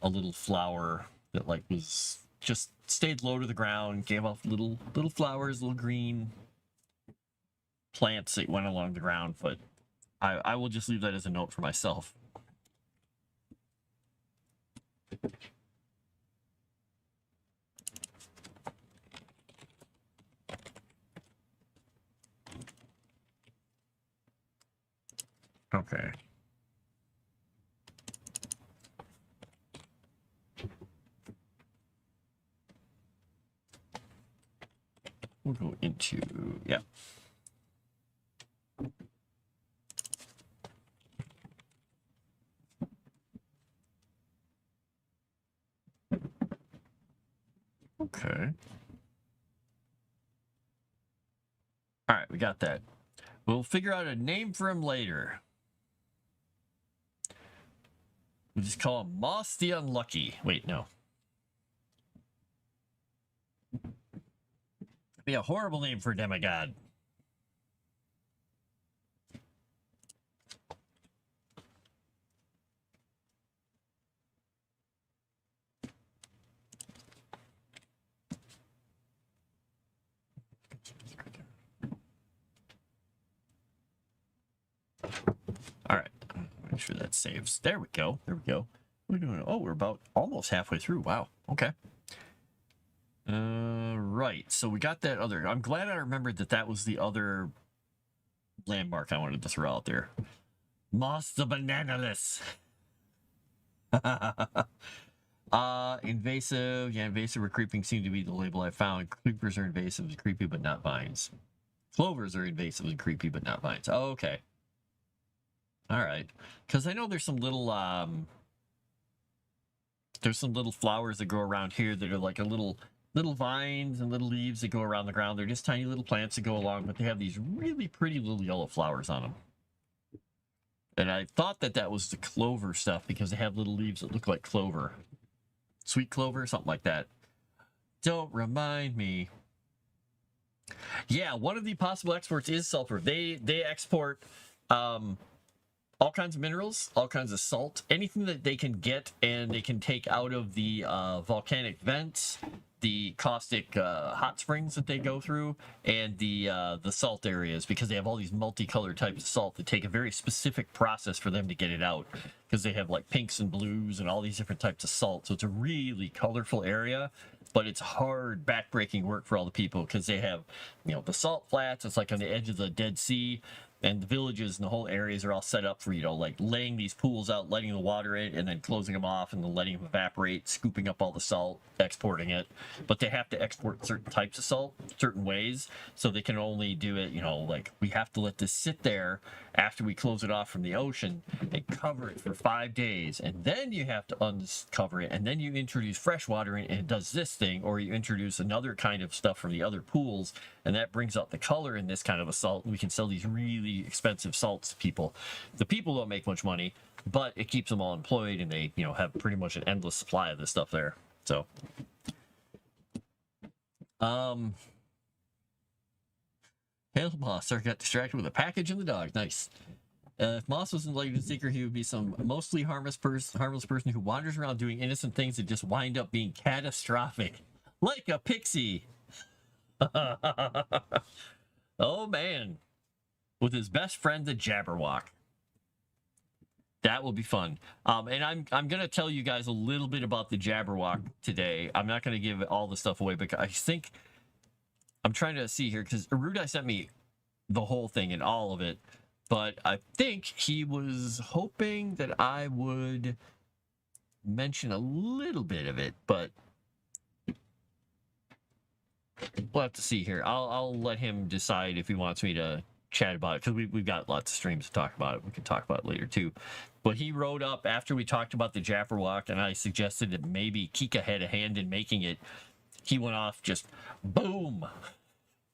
little flower that like was just stayed low to the ground, gave off little flowers, little green plants that went along the ground, but I will just leave that as a note for myself. Okay. We'll go into, yeah. Okay. All right, we got that. We'll figure out a name for him later. We'll just call him Moss the Unlucky. Wait, no. That'd be a horrible name for a demigod. All right, make sure that saves. There we go. There we go. We're doing. Oh, we're about almost halfway through. Wow. Okay. Right. So we got that other. I'm glad I remembered that was the other landmark I wanted to throw out there. Moss the Bananaless. Invasive. Yeah, invasive or creeping seem to be the label I found. Creepers are invasive and creepy, but not vines. Clovers are invasive and creepy, but not vines. Oh, okay. All right. Because I know there's some little flowers that grow around here that are like a little vines and little leaves that go around the ground. They're just tiny little plants that go along, but they have these really pretty little yellow flowers on them. And I thought that was the clover stuff because they have little leaves that look like clover. Sweet clover, something like that. Don't remind me. Yeah, one of the possible exports is sulfur. They export all kinds of minerals, all kinds of salt, anything that they can get and they can take out of the volcanic vents, the caustic hot springs that they go through, and the salt areas, because they have all these multicolored types of salt that take a very specific process for them to get it out, because they have like pinks and blues and all these different types of salt. So it's a really colorful area, but it's hard backbreaking work for all the people because they have, the salt flats. It's like on the edge of the Dead Sea. And the villages and the whole areas are all set up for, like laying these pools out, letting the water in, and then closing them off, and then letting them evaporate, scooping up all the salt, exporting it. But they have to export certain types of salt, certain ways, so they can only do it, like we have to let this sit there after we close it off from the ocean and cover it for 5 days, and then you have to uncover it, and then you introduce fresh water in, and it does this thing, or you introduce another kind of stuff from the other pools, and that brings out the color in this kind of a salt, and we can sell these really pretty expensive salts to people. The people don't make much money, but it keeps them all employed, and they, you know, have pretty much an endless supply of this stuff there. So, Hail Moss, sir, got distracted with a package and the dog. Nice. If Moss was an enlightenment seeker, he would be some mostly harmless person who wanders around doing innocent things that just wind up being catastrophic, like a pixie. Oh man, with his best friend the Jabberwock. That will be fun. And I'm gonna tell you guys a little bit about the Jabberwock today. I'm not gonna give all the stuff away because I think I'm trying to see here because Erudi sent me the whole thing and all of it. But I think he was hoping that I would mention a little bit of it, but we'll have to see here. I'll let him decide if he wants me to chat about it, because we've got lots of streams to talk about it. We can talk about it later too. But he wrote up after we talked about the Jabberwock, and I suggested that maybe Kika had a hand in making it. He went off just boom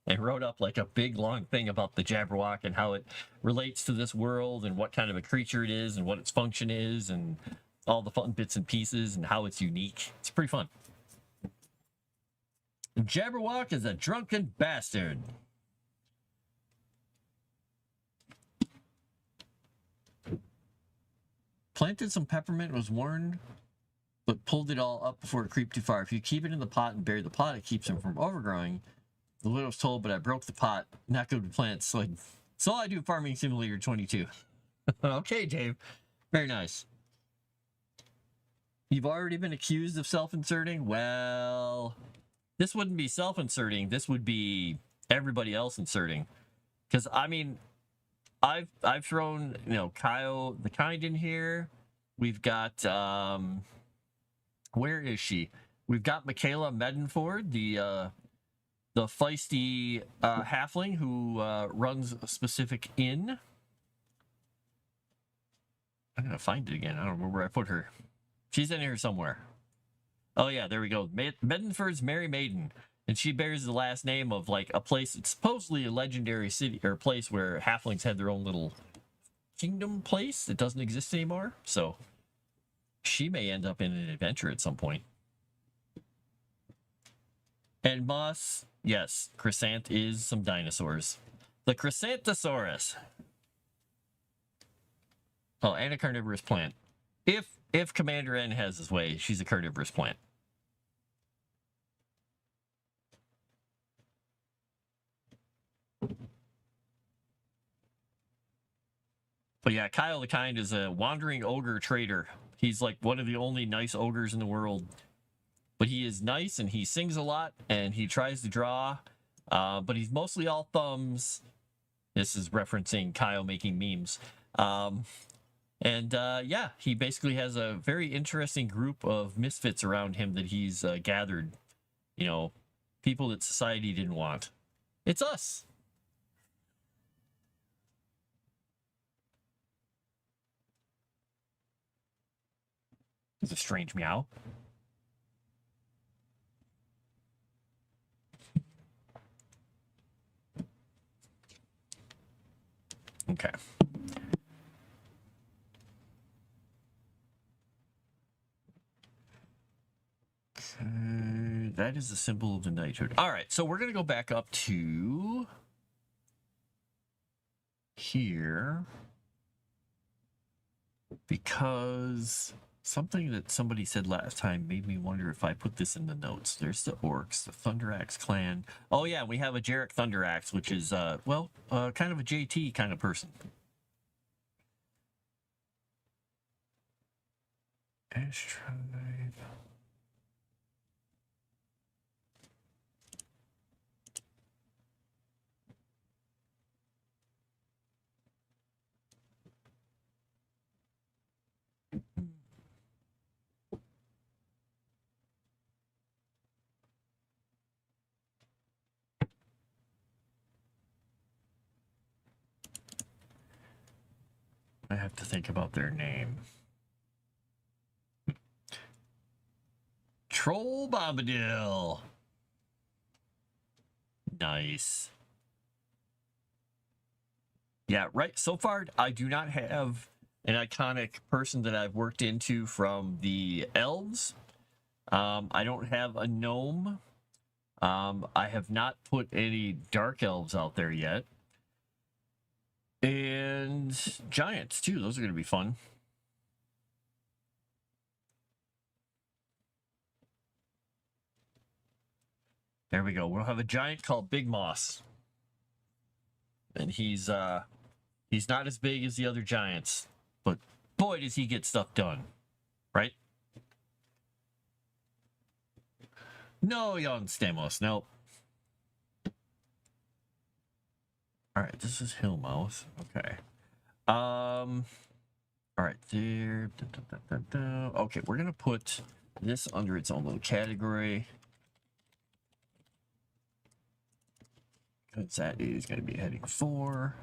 and wrote up like a big long thing about the Jabberwock and how it relates to this world and what kind of a creature it is and what its function is and all the fun bits and pieces and how it's unique. It's pretty fun. The Jabberwock is a drunken bastard. Planted some peppermint, was warned, but pulled it all up before it creeped too far. If you keep it in the pot and bury the pot, it keeps them from overgrowing. The widow's told, but I broke the pot. Not good with plants. So I do Farming Simulator 22. Okay, Dave. Very nice. You've already been accused of self-inserting? Well, this wouldn't be self-inserting. This would be everybody else inserting. Because, I mean, I've thrown, you know, Kyle the Kind in here. We've got, where is she? We've got Michaela Medenford, the feisty halfling who runs a specific inn. I'm gonna find it again. I don't remember where I put her. She's in here somewhere. Oh yeah, there we go. Medenford's Merry Maiden, and she bears the last name of like a place. It's supposedly a legendary city or place where halflings had their own little kingdom place that doesn't exist anymore. So she may end up in an adventure at some point. And Moss, yes, Chrysant is some dinosaurs. The Chrysanthosaurus. Oh, and a carnivorous plant. If Commander N has his way, she's a carnivorous plant. But yeah, Kyle the Kind is a wandering ogre trader. He's like one of the only nice ogres in the world. But he is nice, and he sings a lot, and he tries to draw, but he's mostly all thumbs. This is referencing Kyle making memes. Yeah, he basically has a very interesting group of misfits around him that he's gathered. You know, people that society didn't want. It's us. It's a strange meow. Okay. That is the symbol of the knighthood. All right, so we're going to go back up to here because something that somebody said last time made me wonder if I put this in the notes. There's the orcs, the Thunderaxe clan. Oh yeah, we have a Jarek Thunderaxe, which is, kind of a JT kind of person. Ash Tribe. I have to think about their name. Troll Bombadil. Nice. Yeah, right. So far, I do not have an iconic person that I've worked into from the elves. I don't have a gnome. I have not put any dark elves out there yet. And giants, too. Those are going to be fun. There we go. We'll have a giant called Big Moss. And he's not as big as the other giants, but boy, does he get stuff done. Right? No, Jan Stamos. Nope. All right, this is Hillmouth. Okay. All right, there. Okay, we're gonna put this under its own little category. Because that is gonna be heading 4.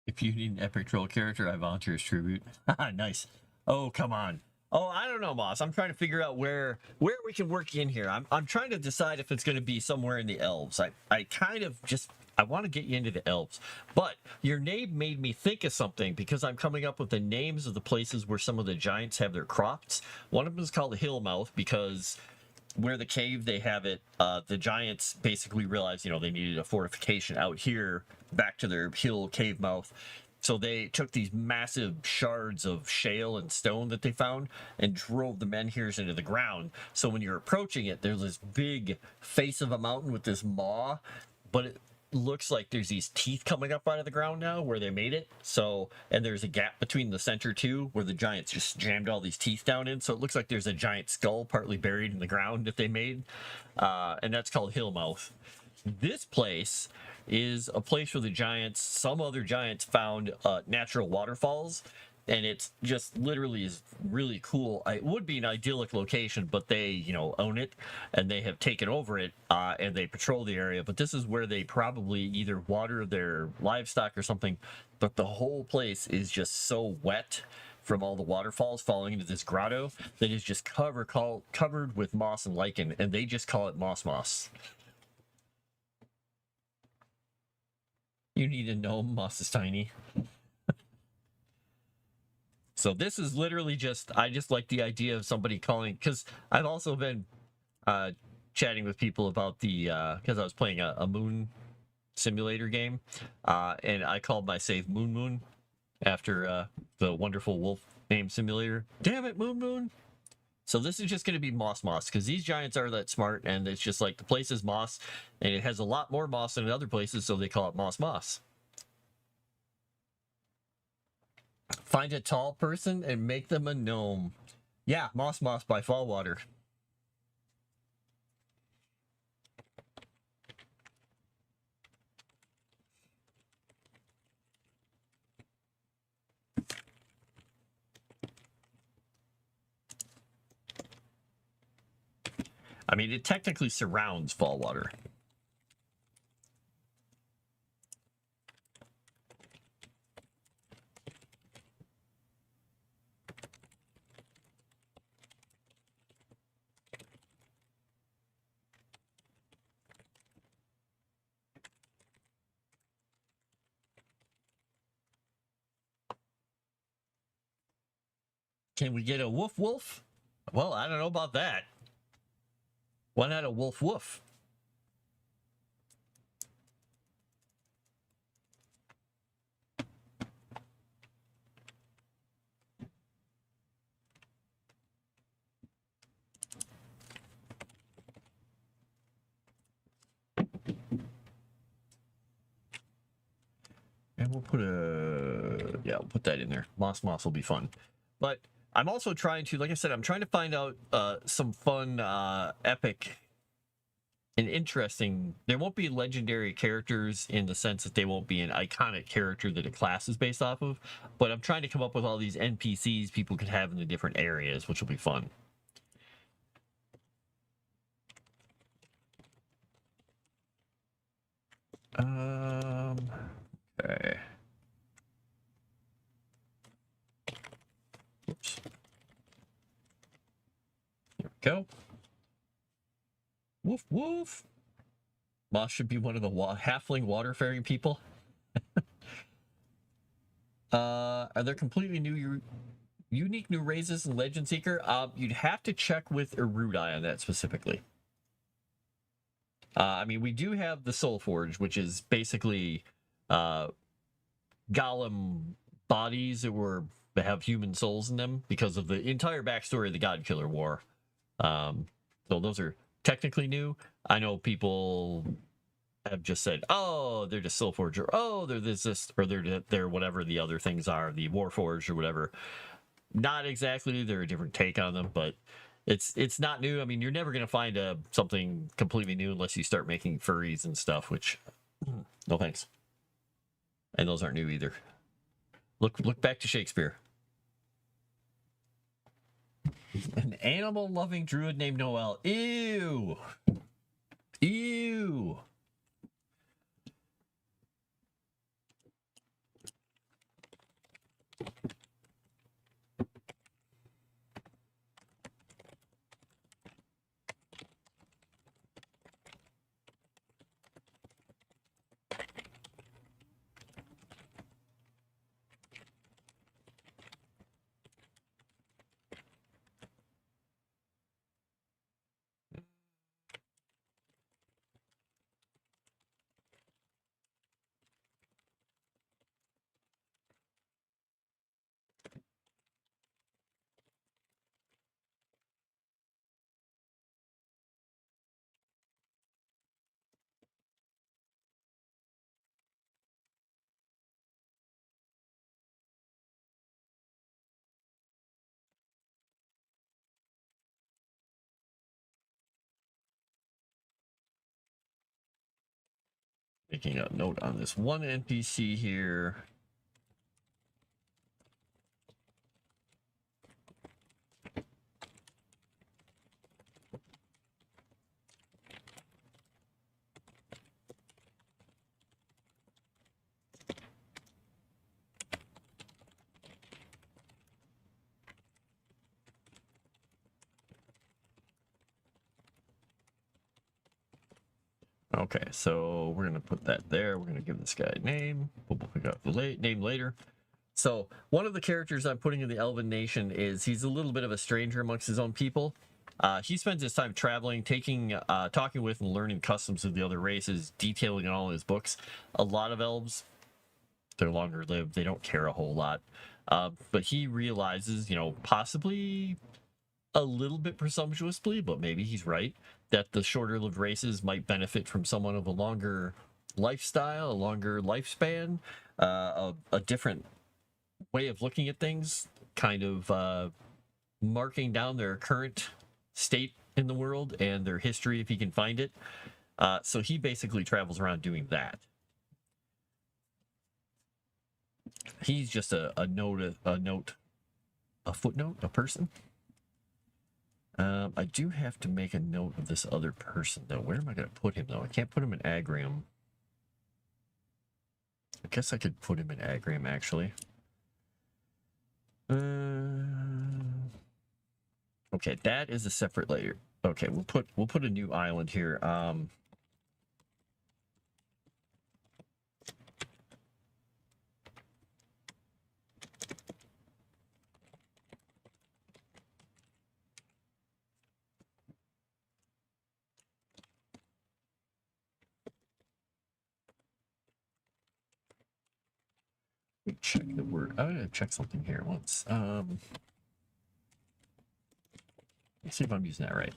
If you need an epic troll character, I volunteer as tribute. Nice. Oh, come on. Oh, I don't know, Moss. I'm trying to figure out where we can work in here. I'm trying to decide if it's going to be somewhere in the elves. I kind of just I want to get you into the elves, but your name made me think of something because I'm coming up with the names of the places where some of the giants have their crops. One of them is called Hillmouth because where the cave they have it, the giants basically realized, they needed a fortification out here back to their hill cave mouth. So they took these massive shards of shale and stone that they found and drove the menhirs into the ground. So when you're approaching it, there's this big face of a mountain with this maw, but it looks like there's these teeth coming up out of the ground now where they made it. So, and there's a gap between the center two where the giants just jammed all these teeth down in. So it looks like there's a giant skull partly buried in the ground that they made. And that's called Hillmouth. This place is a place where the giants, some other giants found natural waterfalls, and it's just literally is really cool. It would be an idyllic location, but they, own it and they have taken over it and they patrol the area. But this is where they probably either water their livestock or something. But the whole place is just so wet from all the waterfalls falling into this grotto that is just covered with moss and lichen, and they just call it moss. You need a gnome. Moss is tiny. So this is literally I just like the idea of somebody calling, because I've also been chatting with people about because I was playing a moon simulator game, and I called my save Moon after the wonderful wolf name simulator. Damn it, Moon. So this is just going to be moss, because these giants are that smart, and it's just like the place is moss, and it has a lot more moss than in other places, so they call it moss. Find a tall person and make them a gnome. Yeah, moss by Fallwater. I mean, it technically surrounds Fallwater. Can we get a woof? Well, I don't know about that. Why not a woof? we'll put we'll put that in there. Moss will be fun. But I'm also trying to, like I said, I'm trying to find out some fun, epic and interesting. There won't be legendary characters in the sense that they won't be an iconic character that a class is based off of, but I'm trying to come up with all these NPCs people could have in the different areas, which will be fun. Okay. Oops. There we go. Woof woof. Moss should be one of the halfling water-faring people. Are there completely new, unique new races in Legend Seeker? You'd have to check with Erudi on that specifically. I mean, we do have the Soul Forge, which is basically golem bodies that have human souls in them because of the entire backstory of the God Killer War. So those are technically new. I know people have just said, oh, they're just Soul Forge, or oh, they're this, or they're whatever the other things are, the War Forge or whatever. Not exactly. They're a different take on them, but it's not new. I mean, you're never going to find something completely new unless you start making furries and stuff, which no thanks. And those aren't new either. Look back to Shakespeare. An animal-loving druid named Noel. Ew. Ew. Making a note on this one NPC here. Okay, so we're going to put that there. We're going to give this guy a name. We'll pick up the name later. So one of the characters I'm putting in the Elven Nation is he's a little bit of a stranger amongst his own people. He spends his time traveling, talking with and learning customs of the other races, detailing in all his books. A lot of elves, they're longer lived. They don't care a whole lot. But he realizes, possibly a little bit presumptuously, but maybe he's right, that the shorter lived races might benefit from someone of a longer lifestyle, a longer lifespan, a different way of looking at things, kind of marking down their current state in the world and their history if he can find it. So he basically travels around doing that. He's just a footnote, a person. I do have to make a note of this other person, though. Where am I going to put him, though? I can't put him in Agrium. I guess I could put him in Agrium, actually. Okay, that is a separate layer. Okay, we'll put a new island here. Let me check the word. I'm gonna check something here once. Let's see if I'm using that right.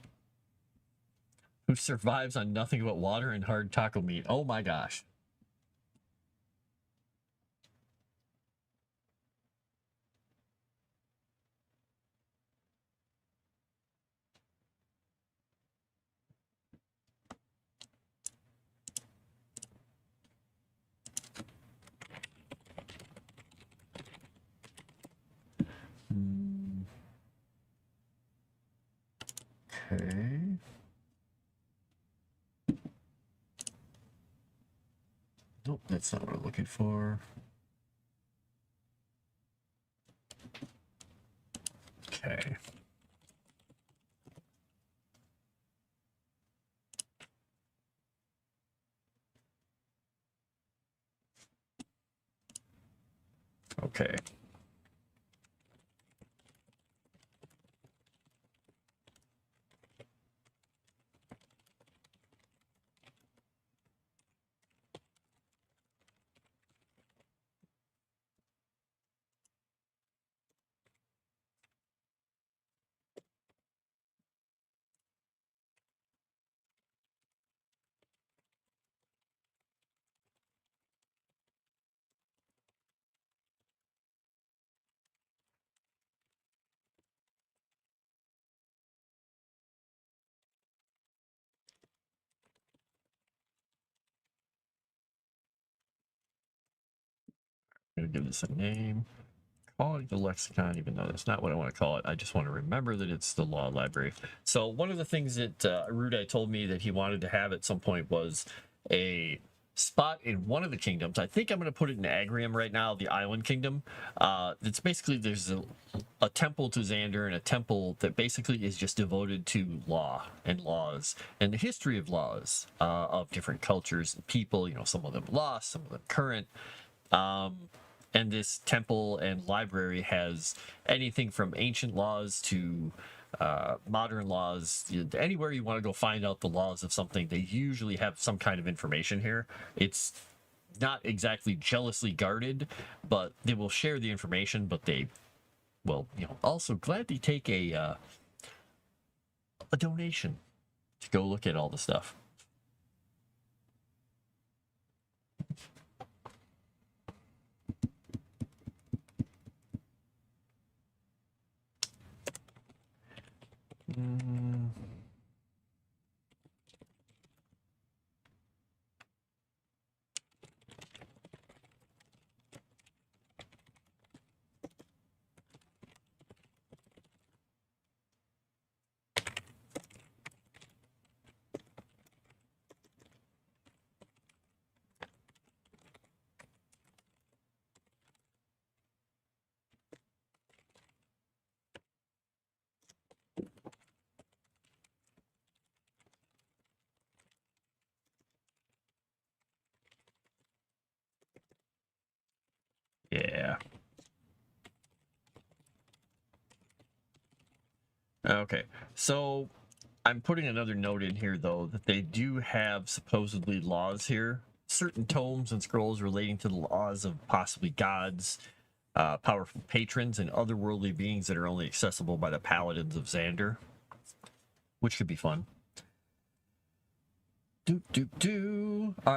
Who survives on nothing but water and hard taco meat? Oh my gosh. Okay. Nope, that's not what I'm looking for. Okay. Okay. I'm gonna give this a name. Call it the lexicon, even though that's not what I want to call it. I just want to remember that it's the law library. So one of the things that Erudi told me that he wanted to have at some point was a spot in one of the kingdoms. I think I'm going to put it in Agrium right now, the Island Kingdom. It's basically, there's a temple to Xander and a temple that basically is just devoted to law and laws and the history of laws of different cultures and people. You know, some of them lost, some of them current. And this temple and library has anything from ancient laws to modern laws. Anywhere you want to go find out the laws of something, they usually have some kind of information here. It's not exactly jealously guarded, but they will share the information, but they will, also gladly take a donation to go look at all the stuff. Yeah. Okay, so I'm putting another note in here, though, that they do have supposedly laws here, certain tomes and scrolls relating to the laws of possibly gods, powerful patrons, and otherworldly beings that are only accessible by the paladins of Xander, which could be fun.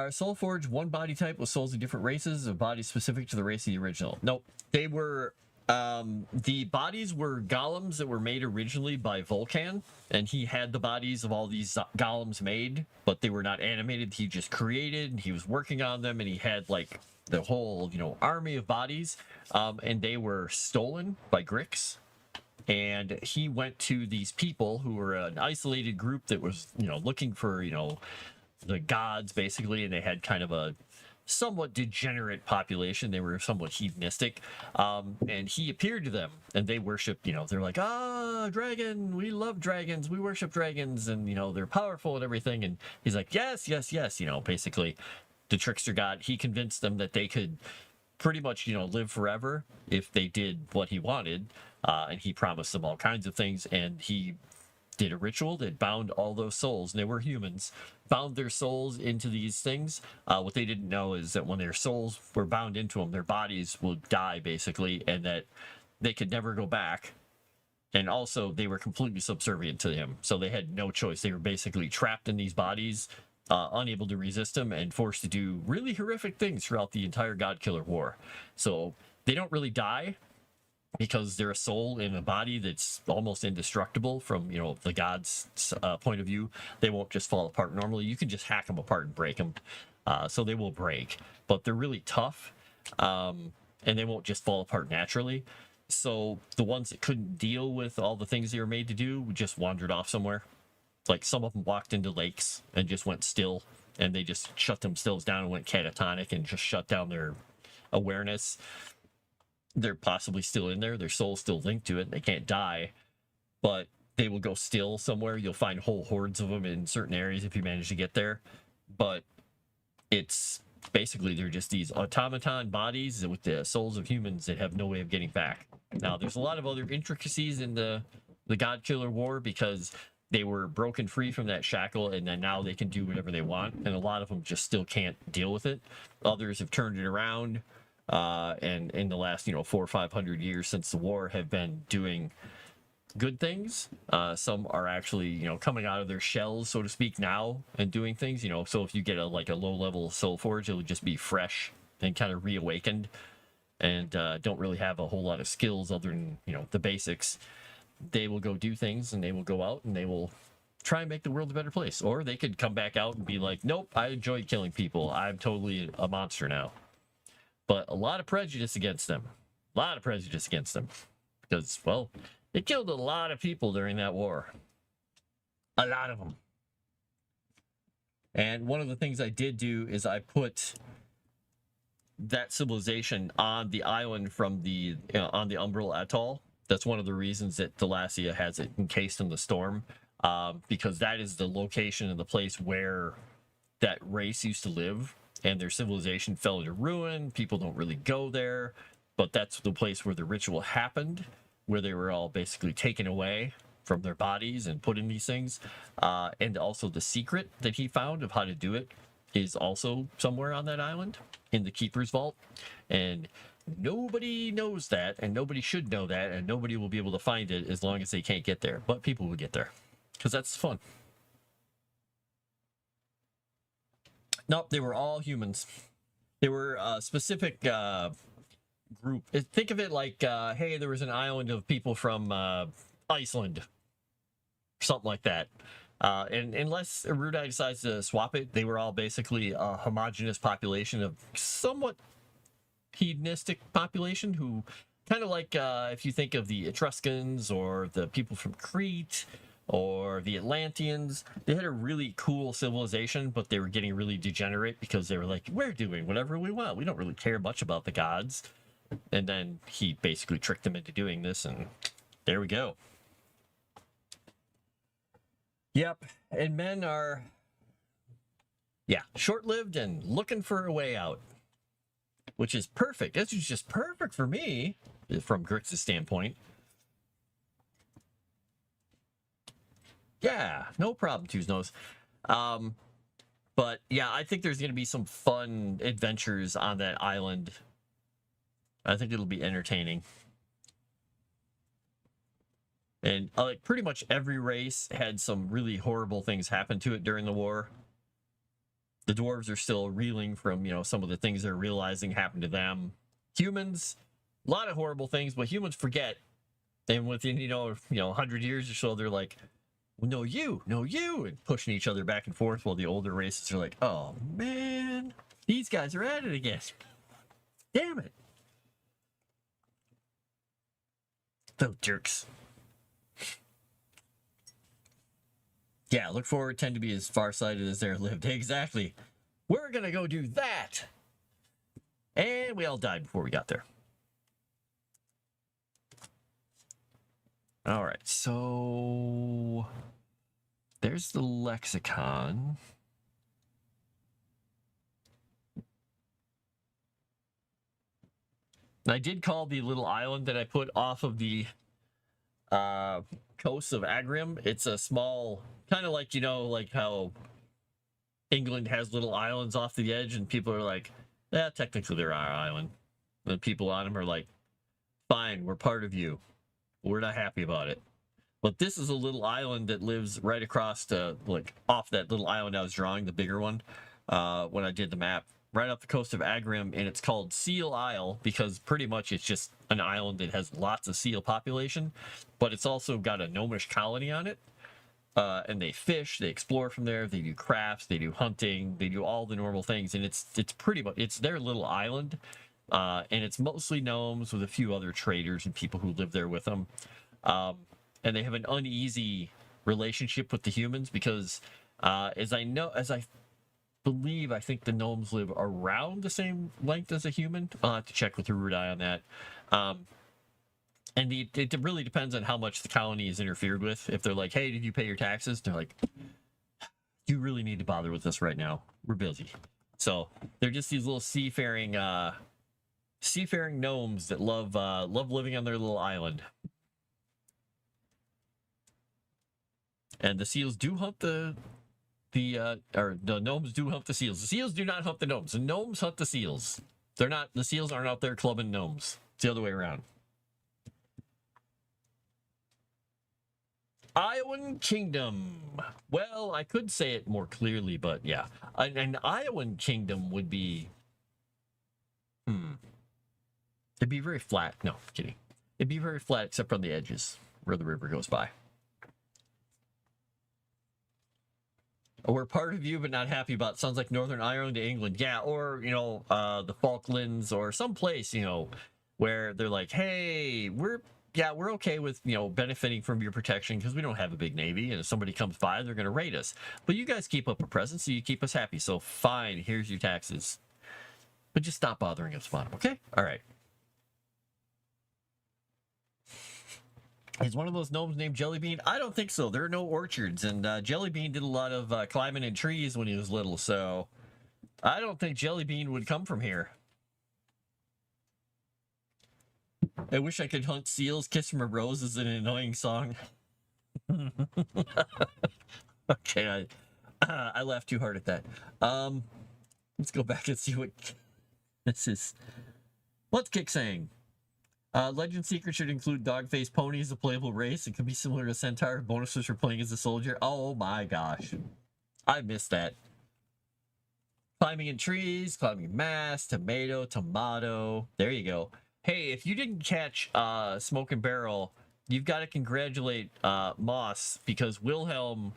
Soul Forge, one body type with souls of different races, of bodies specific to the race of the original. Nope, they were the bodies were golems that were made originally by Vulcan, and he had the bodies of all these golems made, but they were not animated. He just created, and he was working on them, and he had like the whole, army of bodies, and they were stolen by Grix. And he went to these people who were an isolated group that was, looking for, the gods basically, and they had kind of a somewhat degenerate population. They were somewhat hedonistic, and he appeared to them, and they worship. They're like, dragon, we love dragons, we worship dragons, and they're powerful and everything. And he's like, yes, yes, yes. Basically, the trickster god. He convinced them that they could pretty much live forever if they did what he wanted, and he promised them all kinds of things. And he did a ritual that bound all those souls, and they were humans, bound their souls into these things. What they didn't know is that when their souls were bound into them, their bodies would die basically, and that they could never go back. And also they were completely subservient to him, so they had no choice. They were basically trapped in these bodies, unable to resist him, and forced to do really horrific things throughout the entire God Killer War. So they don't really die, because they're a soul in a body that's almost indestructible from the god's point of view. They won't just fall apart normally. You can just hack them apart and break them, so they will break, but they're really tough, and they won't just fall apart naturally. So the ones that couldn't deal with all the things they were made to do just wandered off somewhere. Like some of them walked into lakes and just went still, and they just shut themselves down and went catatonic and just shut down their awareness. They're possibly still in there. Their soul's still linked to it. They can't die, but they will go still somewhere. You'll find whole hordes of them in certain areas if you manage to get there. But it's basically, they're just these automaton bodies with the souls of humans that have no way of getting back. Now, there's a lot of other intricacies in the God Killer War, because they were broken free from that shackle, and then now they can do whatever they want, and a lot of them just still can't deal with it. Others have turned it around, and in the last 400 or 500 years since the war have been doing good things. Some are actually coming out of their shells, so to speak, now and doing things. So if you get a low level soul forge, it'll just be fresh and kind of reawakened, and don't really have a whole lot of skills other than the basics. They will go do things, and they will go out and they will try and make the world a better place. Or they could come back out and be like, nope, I enjoy killing people, I'm totally a monster now. But a lot of prejudice against them. Because, well, they killed a lot of people during that war. A lot of them. And one of the things I did do is I put that civilization on the island from the on the Umbral Atoll. That's one of the reasons that Thalassia has it encased in the storm, because that is the location and the place where that race used to live, and their civilization fell into ruin. People don't really go there, but that's the place where the ritual happened, where they were all basically taken away from their bodies and put in these things. And also the secret that he found of how to do it is also somewhere on that island in the Keeper's Vault. And nobody knows that, and nobody should know that, and nobody will be able to find it as long as they can't get there. But people will get there, because that's fun. Nope, they were all humans. They were a specific group. Think of it like, hey, there was an island of people from Iceland. Something like that. And unless Erudi decides to swap it, they were all basically a homogenous population of somewhat hedonistic population who kind of like if you think of the Etruscans or the people from Crete or the Atlanteans, they had a really cool civilization, but they were getting really degenerate because they were like, we're doing whatever we want, we don't really care much about the gods. And then he basically tricked them into doing this, and there we go. Yep, and men are short-lived and looking for a way out, which is perfect. This is just perfect for me, from Grix's standpoint. Yeah, no problem, Two's but yeah, I think there's going to be some fun adventures on that island. I think it'll be entertaining. And like pretty much every race had some really horrible things happen to it during the war. The dwarves are still reeling from, some of the things they're realizing happened to them. Humans, a lot of horrible things, but humans forget. And within, 100 years or so, they're like, well, no, you, and pushing each other back and forth, while the older races are like, oh, man, these guys are at it again. Damn it. Those jerks. Yeah, look forward tend to be as farsighted as they're lived. Exactly. We're gonna go do that. And we all died before we got there. All right, so there's the lexicon. And I did call the little island that I put off of the coast of Agrim. It's a small, kind of like, like how England has little islands off the edge, and people are like, yeah, technically they're our island. And the people on them are like, fine, we're part of you. We're not happy about it. But this is a little island that lives right across off that little island I was drawing, the bigger one, when I did the map, right off the coast of Agrim, and it's called Seal Isle because pretty much it's just an island that has lots of seal population, but it's also got a gnomish colony on it. And they fish, they explore from there, they do crafts, they do hunting, they do all the normal things, and it's pretty much, it's their little island, and it's mostly gnomes with a few other traders and people who live there with them, and they have an uneasy relationship with the humans because, as I believe, I think the gnomes live around the same length as a human. I'll have to check with Erudi on that. And it really depends on how much the colony is interfered with. If they're like, hey, did you pay your taxes? They're like, you really need to bother with us right now. We're busy. So they're just these little seafaring gnomes that love living on their little island. And the seals do hump the gnomes do hump the seals. The seals do not hump the gnomes. The gnomes hunt the seals. The seals aren't out there clubbing gnomes. It's the other way around. Iowan Kingdom. Well, I could say it more clearly, but yeah. An Iowan Kingdom would be... It'd be very flat. No, kidding. It'd be very flat except on the edges where the river goes by. We're part of you, but not happy about. Sounds like Northern Ireland to England. Yeah, or, the Falklands or someplace, where they're like, hey, we're okay with, benefiting from your protection because we don't have a big navy. And if somebody comes by, they're going to raid us. But you guys keep up a presence, so you keep us happy. So fine, here's your taxes. But just stop bothering us about them, okay? All right. Is one of those gnomes named Jellybean? I don't think so. There are no orchards, and Jellybean did a lot of climbing in trees when he was little, so I don't think Jellybean would come from here. I wish I could hunt seals. Kiss from a Rose is an annoying song. Okay, I laughed too hard at that. Let's go back and see what this is. What's Kick saying? Legend Seeker should include dog-faced ponies, a playable race. It could be similar to Centaur. Bonuses for playing as a soldier. Oh my gosh. I missed that. Climbing in trees, climbing masts, tomato. There you go. Hey, if you didn't catch Smoke and Barrel, you've got to congratulate Moss because Wilhelm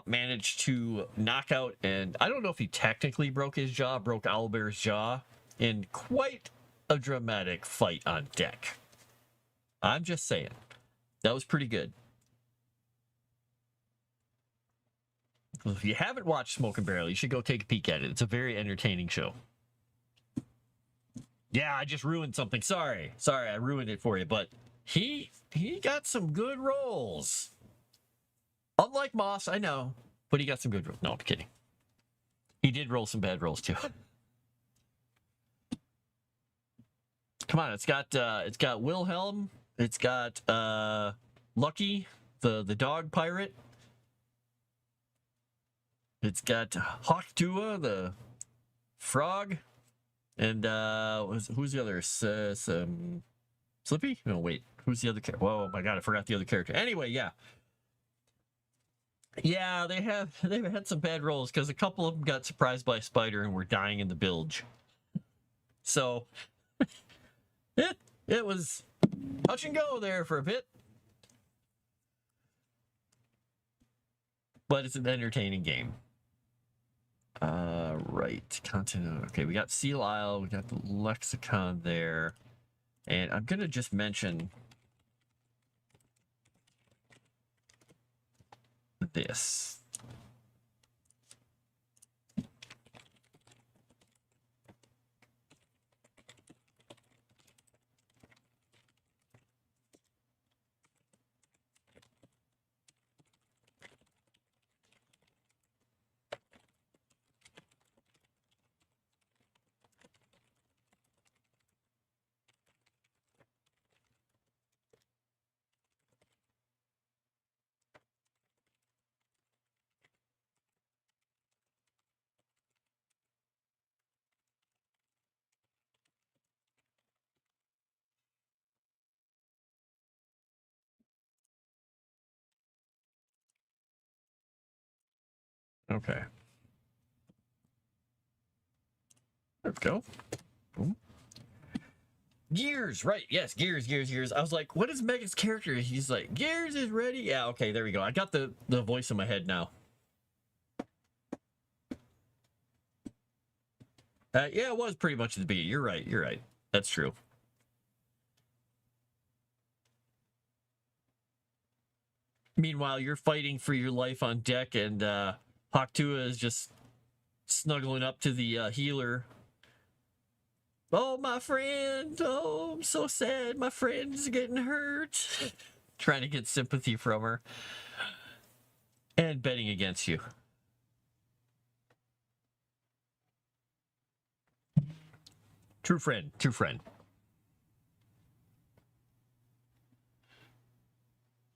managed to knock out, and I don't know if he technically broke Owlbear's jaw in quite a dramatic fight on deck. I'm just saying. That was pretty good. If you haven't watched Smoke and Barrel, you should go take a peek at it. It's a very entertaining show. Yeah, I just ruined something. Sorry, I ruined it for you, but he got some good rolls. Unlike Moss, I know, but he got some good rolls. No, I'm kidding. He did roll some bad rolls too. Come on, it's got Wilhelm, it's got Lucky, the dog pirate. It's got Hawktua, the frog, and who's the other? Slippy? No, wait, who's the other character? Whoa, my god, I forgot the other character. Anyway, yeah, they've had some bad rolls because a couple of them got surprised by a spider and were dying in the bilge. So. It was touch and go there for a bit. But it's an entertaining game. Right. Continent. Okay, we got Seal Isle. We got the lexicon there. And I'm going to just mention this. Okay. There we go. Boom. Gears, right? Yes, Gears. I was like, what is Megan's character? He's like, Gears is ready. Yeah, okay, there we go. I got the voice in my head now. Yeah, it was pretty much at the beginning. You're right. That's true. Meanwhile, you're fighting for your life on deck, and Haktua is just snuggling up to the healer. Oh, my friend! Oh, I'm so sad. My friend's getting hurt. Trying to get sympathy from her. And betting against you. True friend, true friend.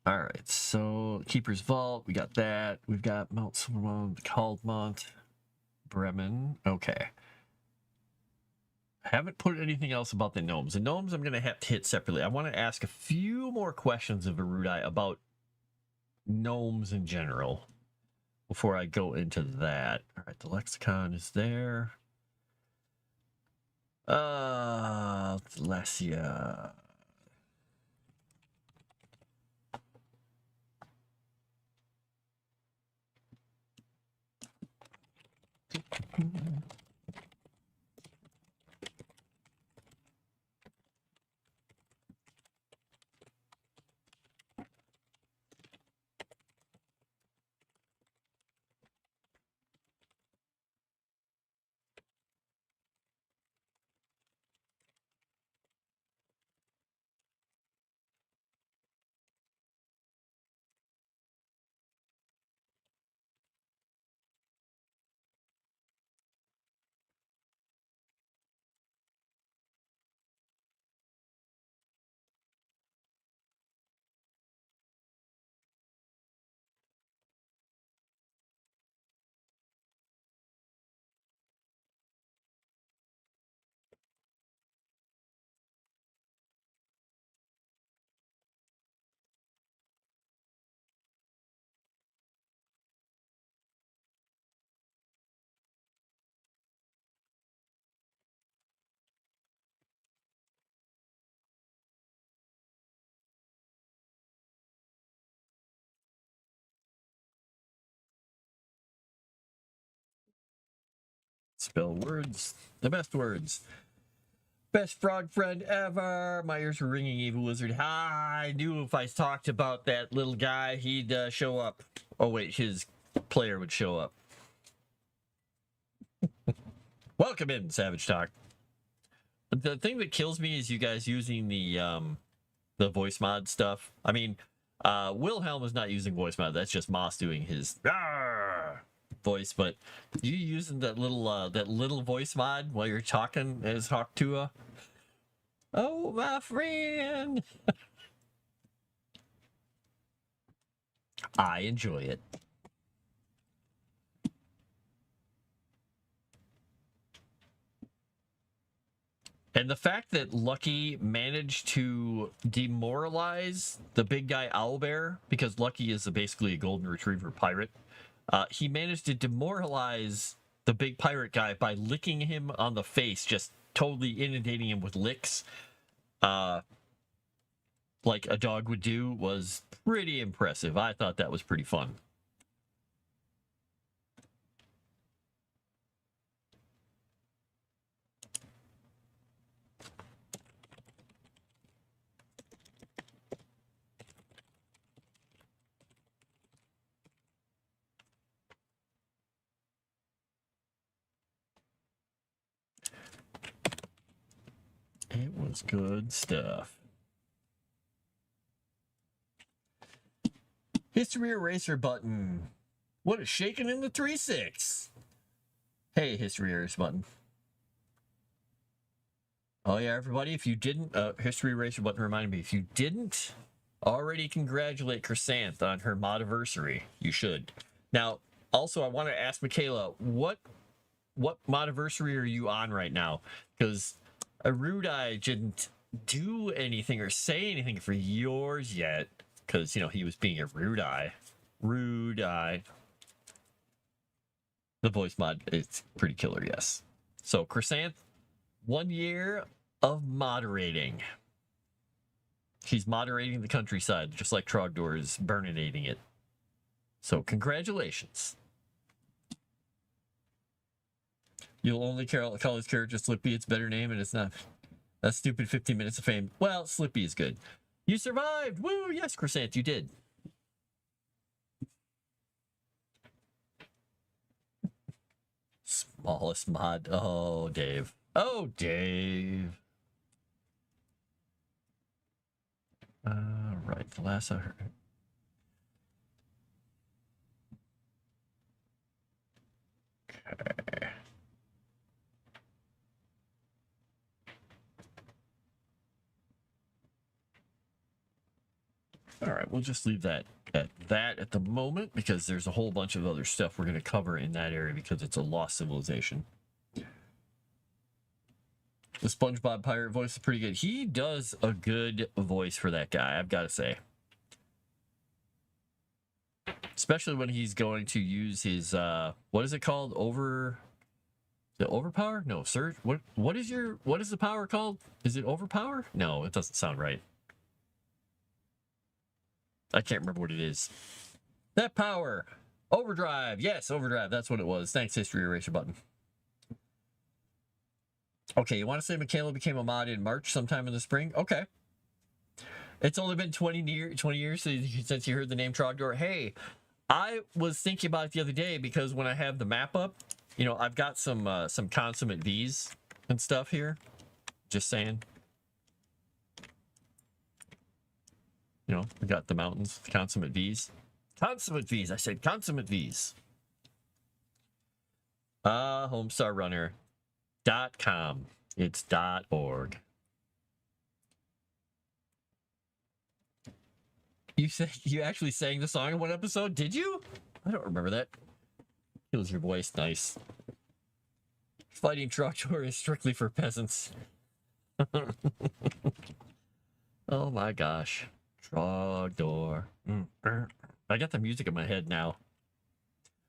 All right, so Keeper's Vault, we got that. We've got Mount Solomon, Caldmont, Bremen. Okay. I haven't put anything else about the gnomes. The gnomes I'm going to have to hit separately. I want to ask a few more questions of Erudi about gnomes in general before I go into that. All right, the lexicon is there. Lesia. Spell words. The best words. Best frog friend ever. My ears were ringing, evil wizard. I knew if I talked about that little guy, he'd show up. Oh, wait, his player would show up. Welcome in, Savage Talk. The thing that kills me is you guys using the voice mod stuff. I mean, Wilhelm is not using voice mod. That's just Moss doing his voice. But you using that little voice mod while you're talking as Haktua? Oh, my friend. I enjoy it. And the fact that Lucky managed to demoralize the big guy Owlbear, because Lucky is basically a golden retriever pirate, he managed to demoralize the big pirate guy by licking him on the face, just totally inundating him with licks, like a dog would do, was pretty impressive. I thought that was pretty fun. It was good stuff. History eraser button. What is shaking in the 3-6? Hey, history eraser button. Oh yeah, everybody, if you didn't, history eraser button reminded me, if you didn't already congratulate Chrysanth on her modiversary, you should. Now, also, I want to ask Michaela, what modiversary are you on right now? Because Erudi didn't do anything or say anything for yours yet, because, you know, he was being a Erudi. The voice mod is pretty killer, yes. So, Chrysanth, 1 year of moderating. She's moderating the countryside, just like Trogdor is burninating it. So, congratulations. You'll only call his character Slippy. It's a better name, and it's not that stupid 15 minutes of fame. Well, Slippy is good. You survived! Woo! Yes, Chrysanth, you did. Smallest mod. Oh, Dave. Oh, Dave. Right. The last I heard. Okay. All right, we'll just leave that at the moment because there's a whole bunch of other stuff we're going to cover in that area because it's a lost civilization. The SpongeBob pirate voice is pretty good. He does a good voice for that guy, I've got to say. Especially when he's going to use his what is it called? The overpower? No, surge. What is the power called? Is it overpower? No, it doesn't sound right. I can't remember what it is. That power. Overdrive. Yes, overdrive. That's what it was. Thanks, history eraser button. Okay, you want to say Michaela became a mod in March sometime in the spring? Okay. It's only been 20 years since you heard the name Trogdor. Hey, I was thinking about it the other day because when I have the map up, you know, I've got some consummate V's and stuff here. Just saying. You know, we got the mountains, the consummate V's. Consummate V's, I said consummate V's. Homestarrunner.com. It's .org. You actually sang the song in one episode, did you? I don't remember that. Kills your voice, nice. Fighting Trogdor is strictly for peasants. Oh my gosh. Trogdor. I got the music in my head now.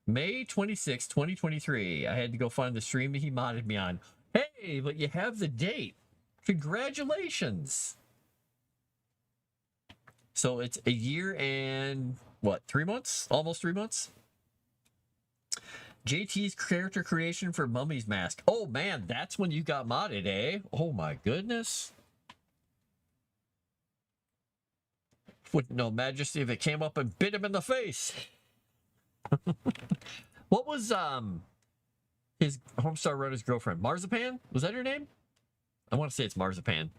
May 26, 2023. I had to go find the stream that he modded me on. Hey, but you have the date. Congratulations. So it's a year and, what, 3 months? Almost 3 months? JT's character creation for Mummy's Mask. Oh, man, that's when you got modded, eh? Oh, my goodness. Wouldn't know Majesty if it came up and bit him in the face. What was, his Homestar Runner's girlfriend? Marzipan? Was that her name? I want to say it's Marzipan.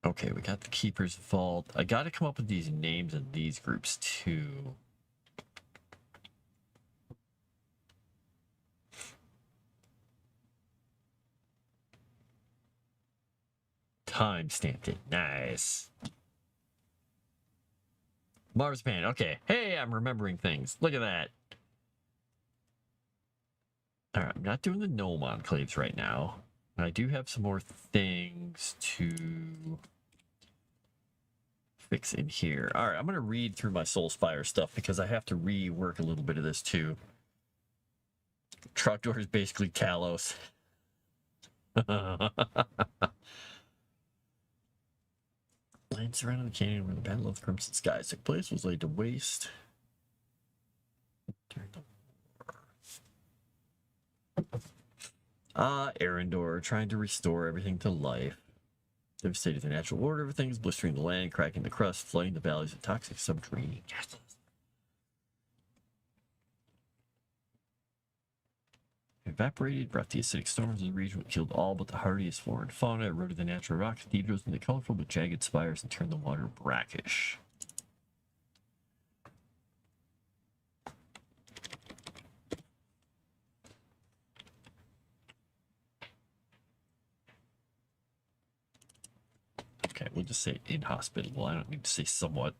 Okay, we got the Keeper's Vault. I got to come up with these names in these groups too. Time stamped it. Nice. Marzipan. Okay. Hey, I'm remembering things. Look at that. All right, I'm not doing the gnome enclaves right now. I do have some more things to fix in here. All right, I'm going to read through my Soulspire stuff because I have to rework a little bit of this too. Trogdor is basically Talos. Land surrounding the canyon where the Battle of the Crimson Skies took place was laid to waste during the war. Arendor, trying to restore everything to life. Devastating the natural order, everything is blistering the land, cracking the crust, flooding the valleys with toxic subterranean gases. Evaporated, brought the acidic storms of the region, which killed all but the hardiest flora and fauna, eroded the natural rock cathedrals into colorful but jagged spires, and turned the water brackish. Okay, we'll just say inhospitable. I don't need to say somewhat.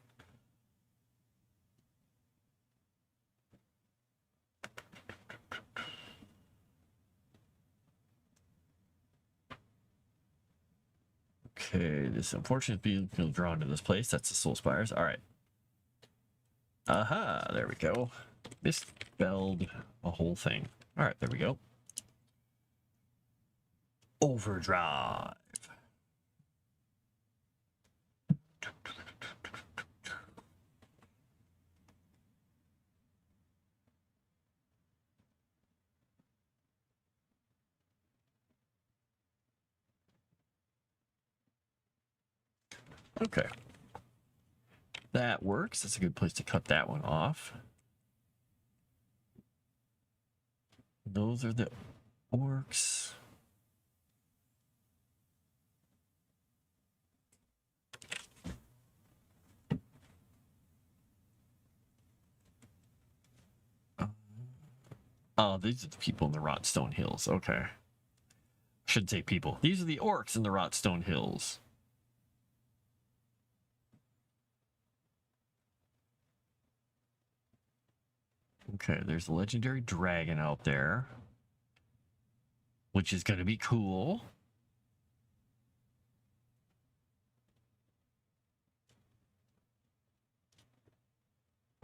Okay, this unfortunate being drawn to this place. That's the Soul Spires. All right. Aha, there we go. Misspelled a whole thing. All right, there we go. Overdrive. Okay. that works. That's a good place to cut that one off. Those are the orcs. Oh, these are the people in the Rotstone Hills. Okay. I shouldn't say people. These are the orcs in the Rotstone Hills. Okay, there's a legendary dragon out there, which is going to be cool.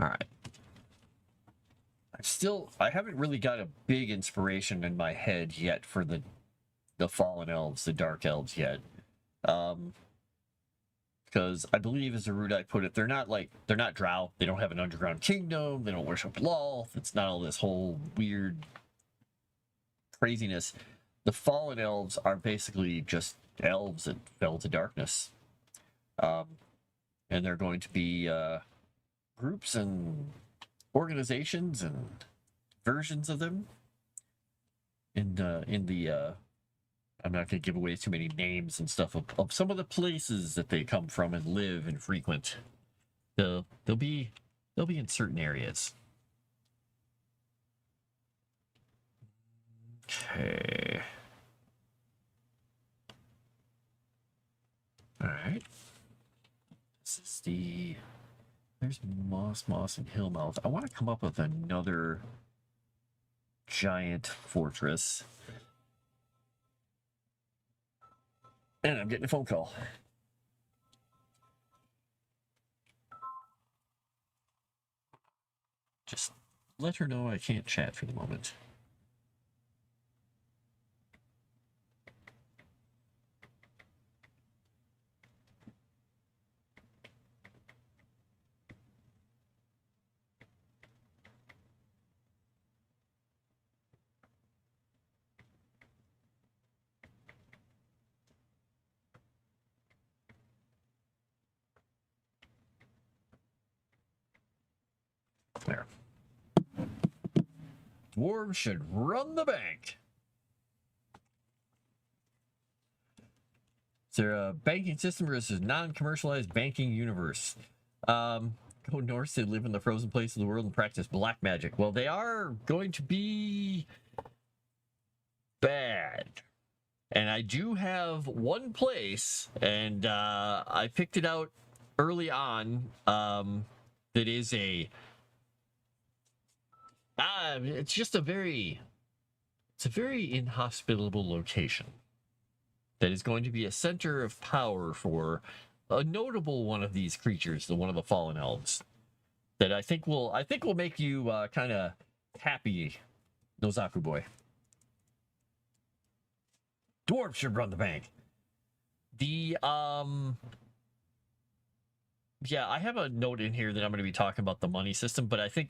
All right. I haven't really got a big inspiration in my head yet for the fallen elves, the dark elves yet. Because I believe, as Erudi put it, they're not drow. They don't have an underground kingdom. They don't worship Lolth. It's not all this whole weird craziness. The fallen elves are basically just elves that fell to darkness. And they're going to be groups and organizations and versions of them in the I'm not going to give away too many names and stuff of some of the places that they come from and live and frequent. They'll be in certain areas. Okay. All right. This is there's Moss, and Hillmouth. I want to come up with another giant fortress. And I'm getting a phone call. Just let her know I can't chat for the moment. There. Dwarves should run the bank. Is there a banking system versus non-commercialized banking universe? Go north, they live in the frozen place of the world and practice black magic. Well, they are going to be bad. And I do have one place, and I picked it out early on, that is it's a very inhospitable location that is going to be a center of power for a notable one of these creatures, one of the fallen elves, that I think will make you kind of happy, Nozaku boy. Dwarves should run the bank. Yeah, I have a note in here that I'm going to be talking about the money system, but I think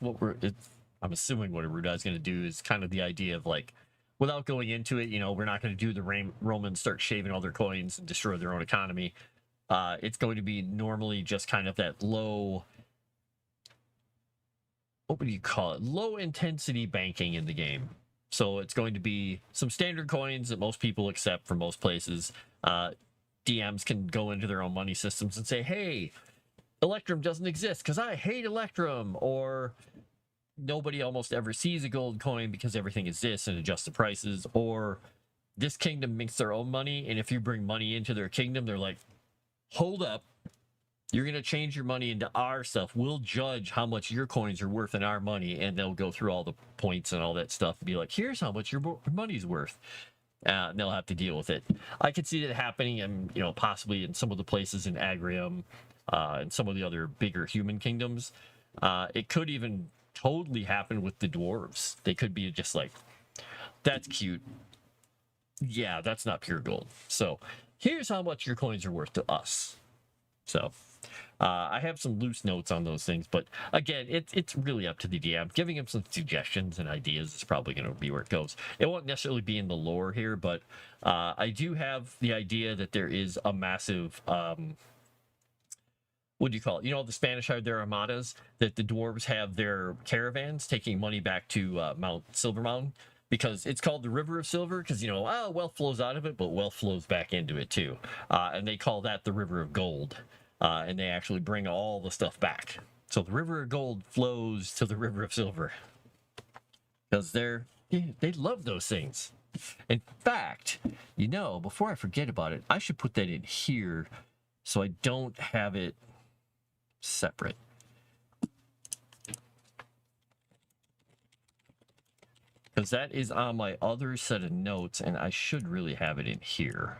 I'm assuming what Erudi is going to do is kind of the idea of, like, without going into it, we're not going to do the Romans start shaving all their coins and destroy their own economy. It's going to be normally just kind of that low, what would you call it? Low intensity banking in the game. So it's going to be some standard coins that most people accept from most places. DMs can go into their own money systems and say, hey, Electrum doesn't exist because I hate Electrum, or nobody almost ever sees a gold coin because everything is this, and adjust the prices, or this kingdom makes their own money, and if you bring money into their kingdom, they're like, hold up, you're going to change your money into our stuff. We'll judge how much your coins are worth in our money, and they'll go through all the points and all that stuff and be like, here's how much your money's worth. And they'll have to deal with it. I could see that happening, and possibly in some of the places in Agrium and some of the other bigger human kingdoms. It could even totally happen with the dwarves. They could be just like, that's cute. Yeah, that's not pure gold. So here's how much your coins are worth to us. So I have some loose notes on those things, but again, it's really up to the DM. Giving him some suggestions and ideas is probably going to be where it goes. It won't necessarily be in the lore here, but I do have the idea that there is a massive what do you call it? You know, the Spanish have their armadas, that the dwarves have their caravans taking money back to Mount Silver Mountain, because it's called the River of Silver, because, you know, wealth flows out of it, but wealth flows back into it too. And they call that the River of Gold. And they actually bring all the stuff back. So the River of Gold flows to the River of Silver, because they love those things. In fact, you know, before I forget about it, I should put that in here so I don't have it separate. Because that is on my other set of notes, and I should really have it in here.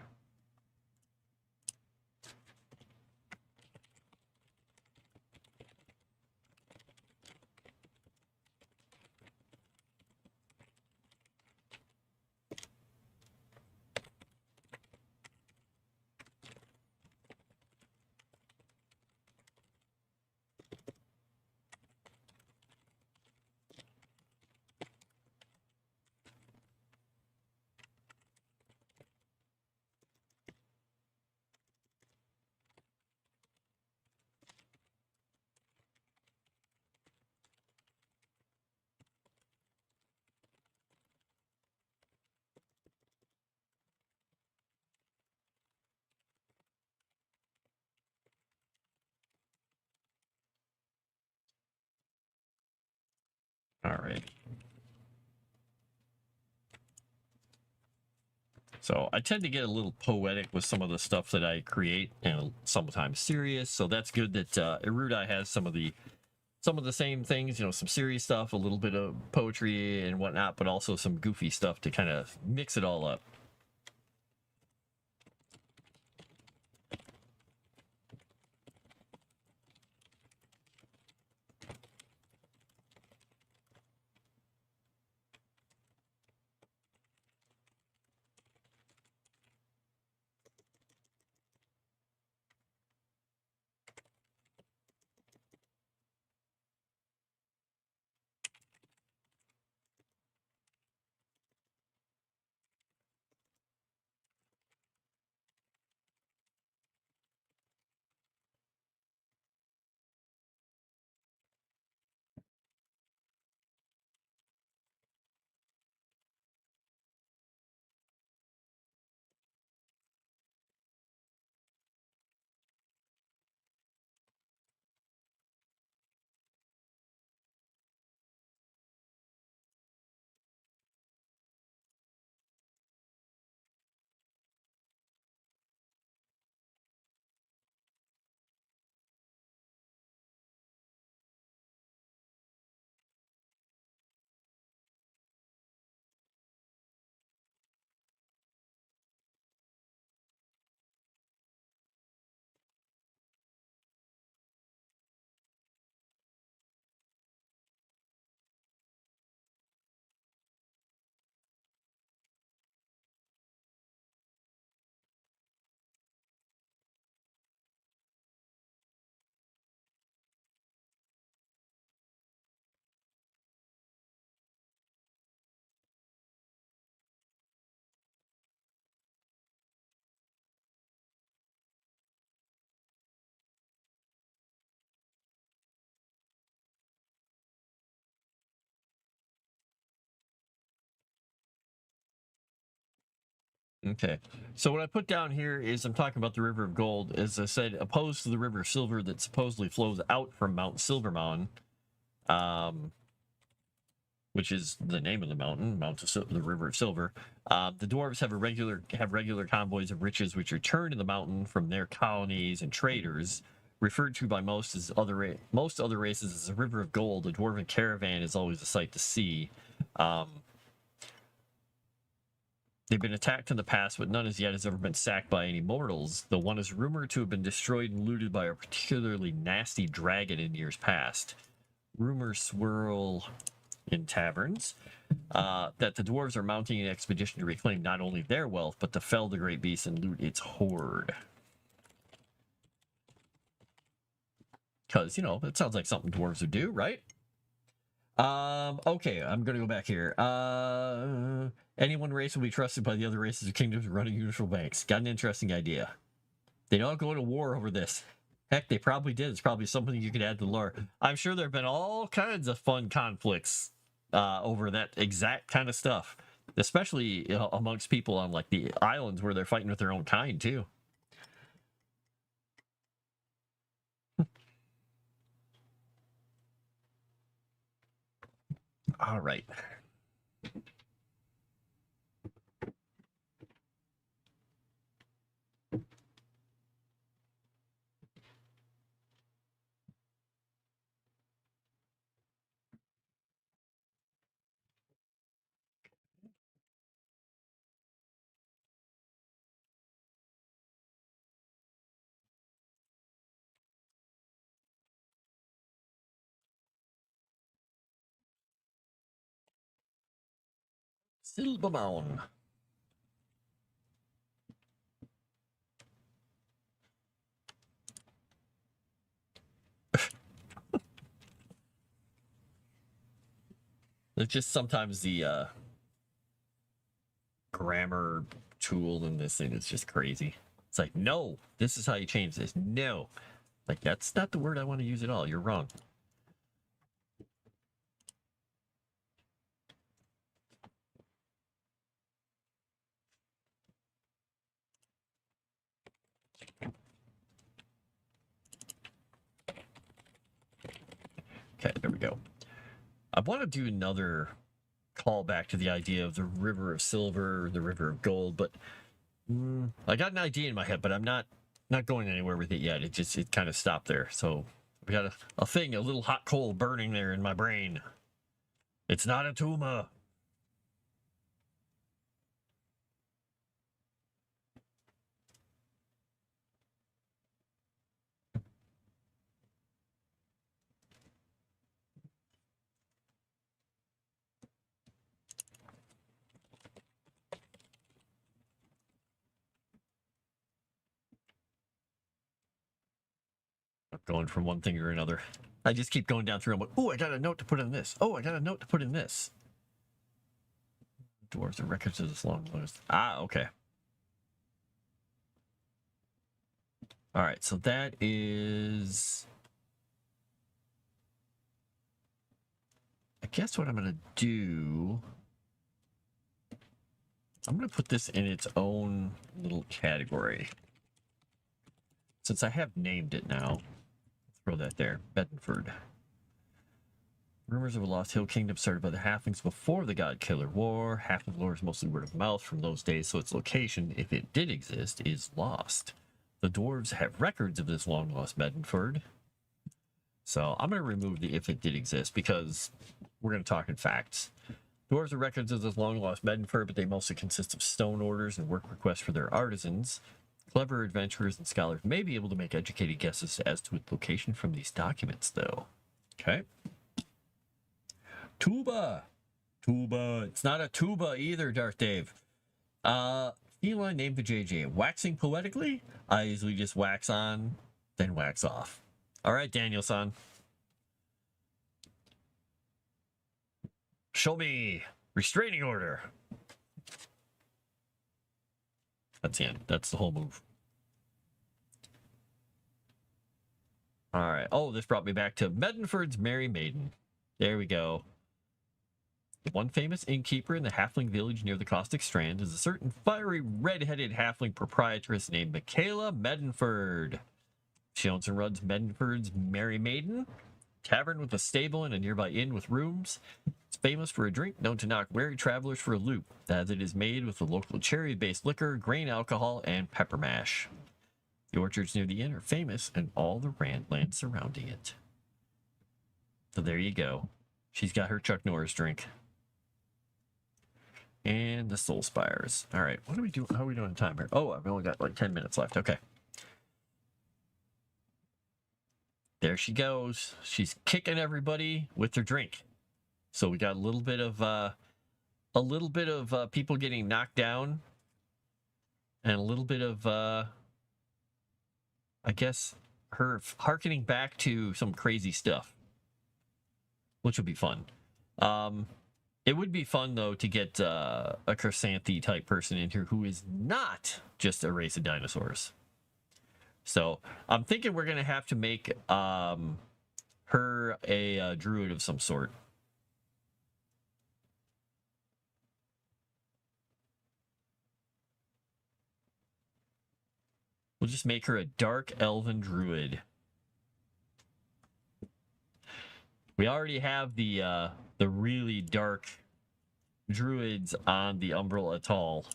All right. So I tend to get a little poetic with some of the stuff that I create, and sometimes serious. So that's good that Erudi has some of the same things, you know, some serious stuff, a little bit of poetry and whatnot, but also some goofy stuff to kind of mix it all up. Okay, so what I put down here is I'm talking about the River of Gold, as I said, opposed to the River of Silver that supposedly flows out from Mount Silver Mountain, which is the name of the mountain, the River of Silver. The dwarves have regular convoys of riches which return to the mountain from their colonies and traders, referred to by most other races as the River of Gold. A dwarven caravan is always a sight to see. They've been attacked in the past, but none as yet has ever been sacked by any mortals, though one is rumored to have been destroyed and looted by a particularly nasty dragon in years past. Rumors swirl in taverns that the dwarves are mounting an expedition to reclaim not only their wealth, but to fell the great beast and loot its hoard. Because, you know, it sounds like something dwarves would do, right? Okay, I'm gonna go back here. Any one race will be trusted by the other races or kingdoms running neutral banks. Got an interesting idea. They don't go to war over this. Heck, they probably did. It's probably something you could add to the lore. I'm sure there have been all kinds of fun conflicts over that exact kind of stuff, especially amongst people on like the islands where they're fighting with their own kind too. All right. Silbermound. It's just sometimes the grammar tool in this thing is just crazy. It's like, no, this is how you change this. No. Like, that's not the word I want to use at all. You're wrong. Okay, there we go. I want to do another callback to the idea of the river of silver, the river of gold, but I got an idea in my head, but I'm not going anywhere with it yet. It kind of stopped there. So we got a thing, a little hot coal burning there in my brain. It's not a tumor. I'm going from one thing or another. I just keep going down through. I'm like, oh, I got a note to put in this. Oh, I got a note to put in this. Dwarves and records of this long list. Ah, okay. All right, so that is... I guess what I'm going to do... I'm going to put this in its own little category. Since I have named it now, throw that there. Bedford. Rumors of a lost hill kingdom started by the halflings before the God Killer War. Halfling lore is mostly word of mouth from those days, so its location, if it did exist, is lost. The dwarves have records of this long-lost Bedford. So I'm going to remove the if it did exist because we're going to talk in facts. Dwarves have records of this long-lost Bedford, but they mostly consist of stone orders and work requests for their artisans. Clever adventurers and scholars may be able to make educated guesses as to its location from these documents, though. Okay. Tuba. Tuba. It's not a tuba either, Darth Dave. Feline named the JJ. Waxing poetically? I usually just wax on, then wax off. All right, Daniel-san. Show me restraining order. That's the end. That's the whole move. All right. Oh, this brought me back to Meddenford's Merry Maiden. There we go. One famous innkeeper in the halfling village near the Caustic Strand is a certain fiery red-headed halfling proprietress named Michaela Meddenford. She owns and runs Meddenford's Merry Maiden, tavern with a stable and a nearby inn with rooms. It's famous for a drink known to knock weary travelers for a loop, as it is made with the local cherry-based liquor, grain alcohol, and pepper mash. The orchards near the inn are famous, and all the land surrounding it. So there you go. She's got her Chuck Norris drink. And the Soul Spires. All right, what are we doing? How are we doing in time here? Oh, I've only got like 10 minutes left. Okay. There she goes. She's kicking everybody with her drink. So we got a little bit of people getting knocked down, and a little bit of I guess her hearkening back to some crazy stuff, which would be fun. It would be fun though to get a Chrysanthi type person in here who is not just a race of dinosaurs. So I'm thinking we're gonna have to make her a druid of some sort. We'll just make her a dark elven druid. We already have the really dark druids on the Umbral Atoll.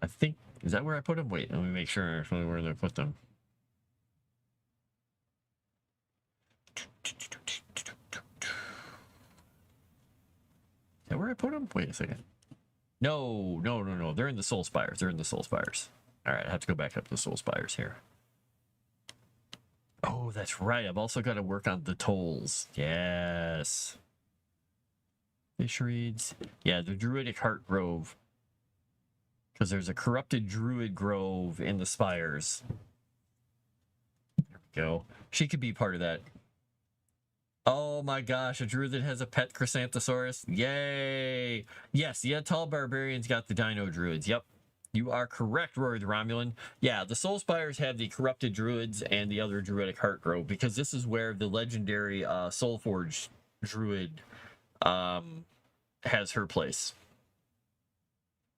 I think, is that where I put them? Wait, let me make sure actually where I put them. Is that where I put them? Wait a second. No. They're in the Soul Spires. They're in the Soul Spires. All right, I have to go back up to the Soul Spires here. Oh, that's right. I've also got to work on the tolls. Yes. Fish reeds. Yeah, the Druidic Heart Grove. Because there's a corrupted Druid Grove in the Spires. There we go. She could be part of that. Oh my gosh, a druid that has a pet Chrysanthosaurus. Yay! Yes, the Atoll Barbarians got the Dino Druids. Yep. You are correct, Rory the Romulan. Yeah, the Soul Spires have the corrupted druids and the other Druidic Heart Grove, because this is where the legendary Soulforged druid has her place.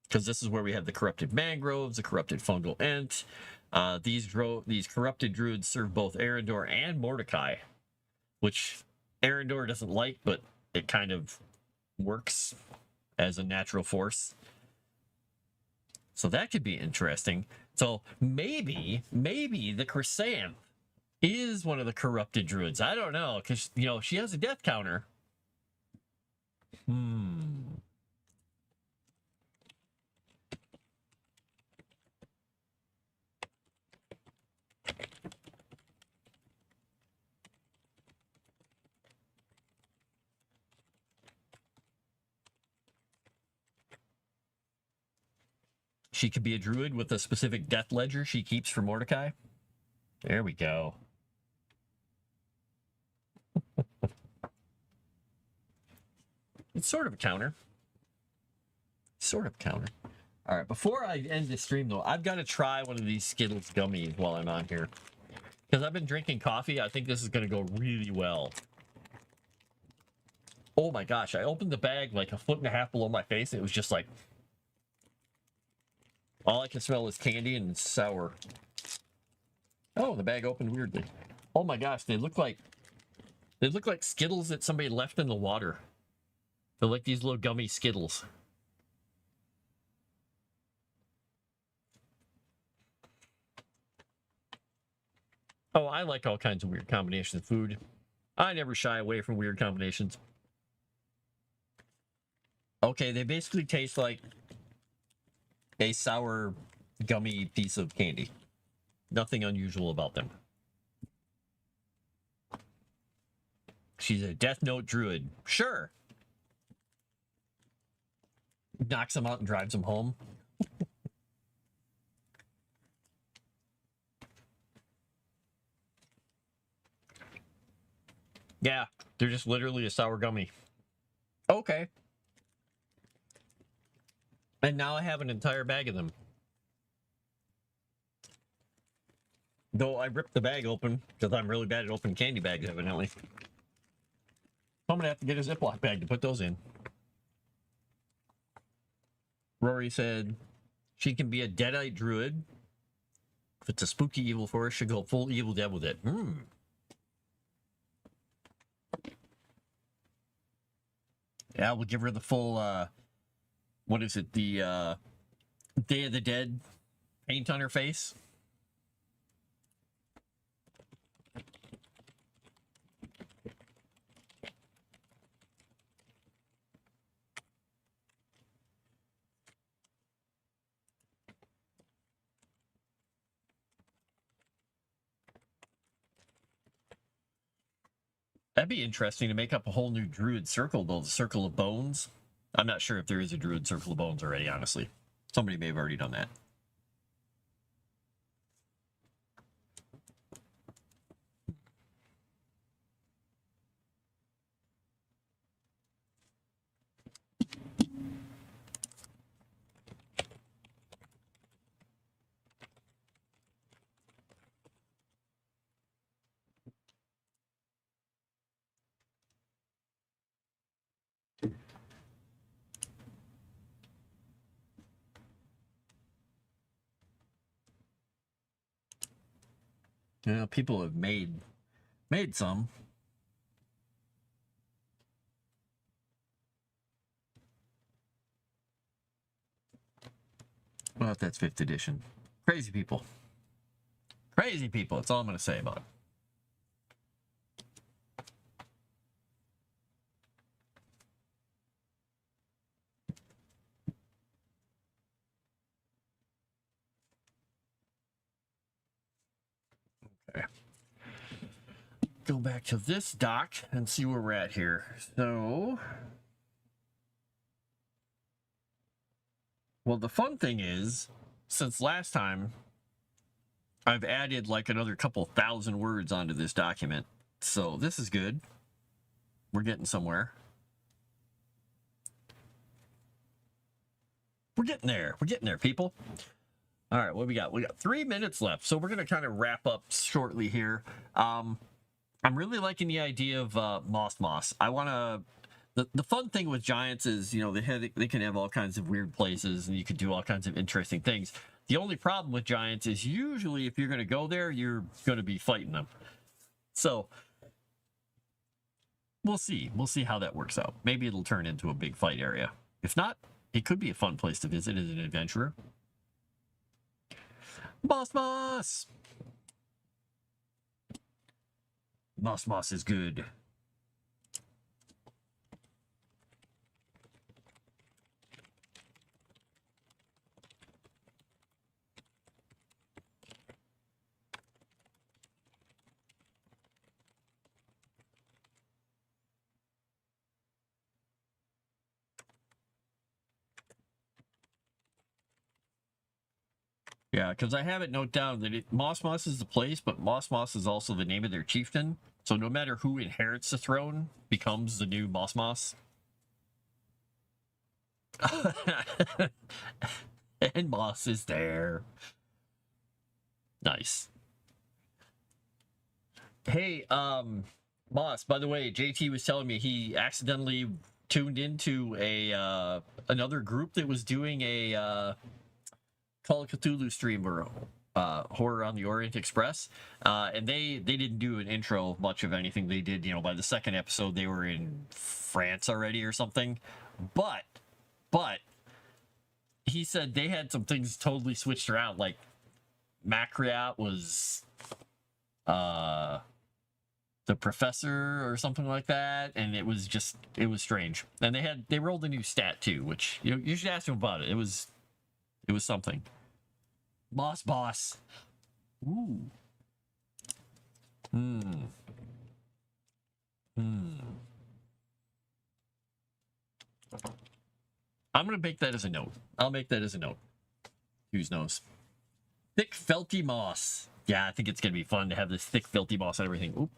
Because this is where we have the corrupted mangroves, the corrupted fungal ent. These corrupted druids serve both Erendor and Mordecai, which Erendor doesn't like, but it kind of works as a natural force. So that could be interesting. So maybe the Chrysanth is one of the corrupted druids. I don't know, because, you know, she has a death counter. She could be a druid with a specific death ledger she keeps for Mordecai. There we go. It's sort of a counter. Sort of counter. All right, before I end the stream, though, I've got to try one of these Skittles gummies while I'm on here. Because I've been drinking coffee. I think this is going to go really well. Oh my gosh, I opened the bag like a foot and a half below my face. And it was just like... all I can smell is candy and sour. Oh, the bag opened weirdly. Oh my gosh, they look like Skittles that somebody left in the water. They're like these little gummy Skittles. Oh, I like all kinds of weird combinations of food. I never shy away from weird combinations. Okay, they basically taste like a sour, gummy piece of candy. Nothing unusual about them. She's a Death Note druid. Sure. Knocks him out and drives him home. Yeah, they're just literally a sour gummy. Okay. And now I have an entire bag of them. Though I ripped the bag open, because I'm really bad at opening candy bags, evidently. I'm gonna have to get a Ziploc bag to put those in. Rory said she can be a Deadite druid. If it's a spooky evil forest, she'll go full evil dead with it. Yeah, we'll give her the full, what is it, the Day of the Dead paint on her face. That'd be interesting to make up a whole new druid circle, though, the Circle of Bones. I'm not sure if there is a druid Circle of Bones already, honestly. Somebody may have already done that. Yeah, people have made some. Well, that's 5th edition. Crazy people. Crazy people. That's all I'm going to say about it. Okay. Go back to this doc and see where we're at here. So, well, the fun thing is, since last time, I've added like another couple thousand words onto this document. So this is good. We're getting somewhere. We're getting there. We're getting there, people. All right, what we got? We got 3 minutes left, so we're going to kind of wrap up shortly here. I'm really liking the idea of Moss. I want to... The fun thing with giants is, you know, they can have all kinds of weird places, and you can do all kinds of interesting things. The only problem with giants is usually if you're going to go there, you're going to be fighting them. So we'll see. We'll see how that works out. Maybe it'll turn into a big fight area. If not, it could be a fun place to visit as an adventurer. Moss! Moss is good. Yeah, because I have it note down that Moss is the place, but Moss is also the name of their chieftain. So no matter who inherits the throne, becomes the new Moss. And Moss is there. Nice. Hey, Moss, by the way, JT was telling me he accidentally tuned into a another group that was doing a Call of Cthulhu stream or Horror on the Orient Express, and they didn't do an intro of much of anything. They did, you know, by the second episode they were in France already or something. But he said they had some things totally switched around. Like Macriat was the professor or something like that, and it was strange. And they rolled a new stat too, which you should ask him about it. It was something. Boss. Ooh. I'm gonna make that as a note. I'll make that as a note. Whose knows? Thick felty moss. Yeah, I think it's gonna be fun to have this thick felty moss and everything. Oop.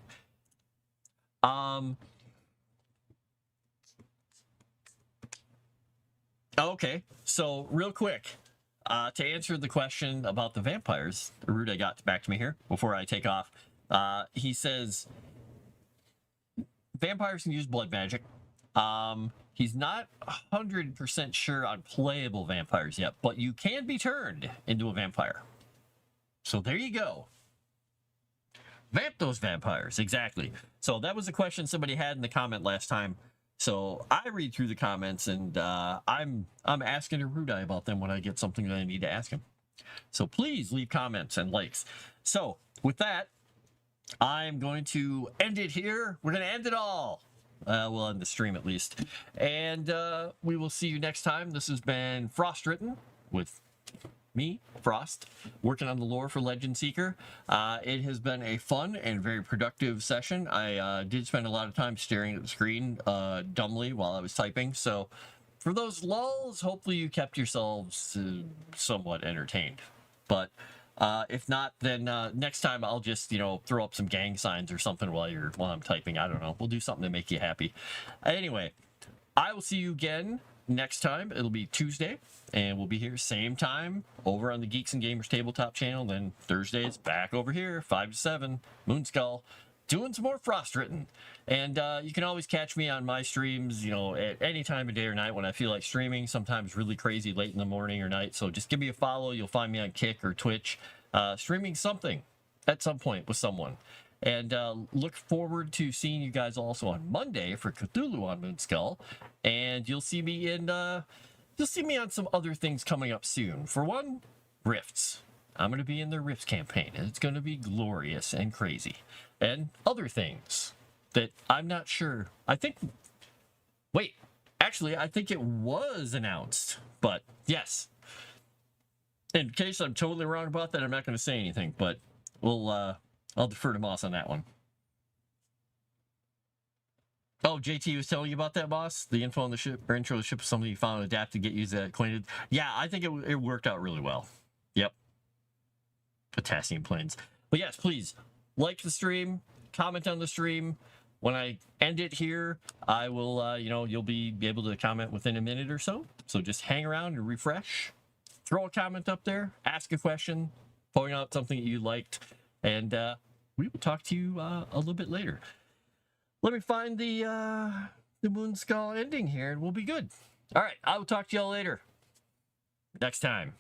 Okay, so real quick, to answer the question about the vampires, Erudi got back to me here before I take off. He says vampires can use blood magic. He's not 100% sure on playable vampires yet, but you can be turned into a vampire. So there you go. Vamp those vampires, exactly. So that was a question somebody had in the comment last time. So I read through the comments, and I'm asking Erudi about them when I get something that I need to ask him. So please leave comments and likes. So with that, I'm going to end it here. We're going to end it all. We'll end the stream at least. And we will see you next time. This has been Frost Written with me, Frost, working on the lore for Legend Seeker. It has been a fun and very productive session. I did spend a lot of time staring at the screen dumbly while I was typing. So for those lulls, hopefully you kept yourselves somewhat entertained. But if not, then next time I'll just, throw up some gang signs or something while I'm typing. I don't know. We'll do something to make you happy. Anyway, I will see you again next time. It'll be Tuesday, and we'll be here same time over on the Geeks and Gamers tabletop channel. Then Thursdays back over here, 5 to 7, Moonskull, doing some more Frost Written. And you can always catch me on my streams, at any time of day or night when I feel like streaming, sometimes really crazy late in the morning or night. So just give me a follow. You'll find me on Kick or Twitch, streaming something. at some point with someone. And look forward to seeing you guys also on Monday for Cthulhu on Moonskull. And you'll see me on some other things coming up soon. For one, Rifts. I'm going to be in the Rifts campaign, and it's going to be glorious and crazy. And other things that I'm not sure. Wait, actually, I think it was announced. But yes, in case I'm totally wrong about that, I'm not going to say anything. But I'll defer to Moss on that one. Oh, JT was telling you about that, Moss? The info on the ship, or intro to the ship, somebody you found adapted to get you acquainted. Yeah, I think it worked out really well. Yep. Potassium planes. But yes, please like the stream, comment on the stream. When I end it here, I will, you'll be able to comment within a minute or so. So just hang around and refresh. Throw a comment up there, ask a question, point out something that you liked, and we will talk to you a little bit later. Let me find the Moonskull ending here, and we'll be good. All right, I will talk to y'all later. Next time.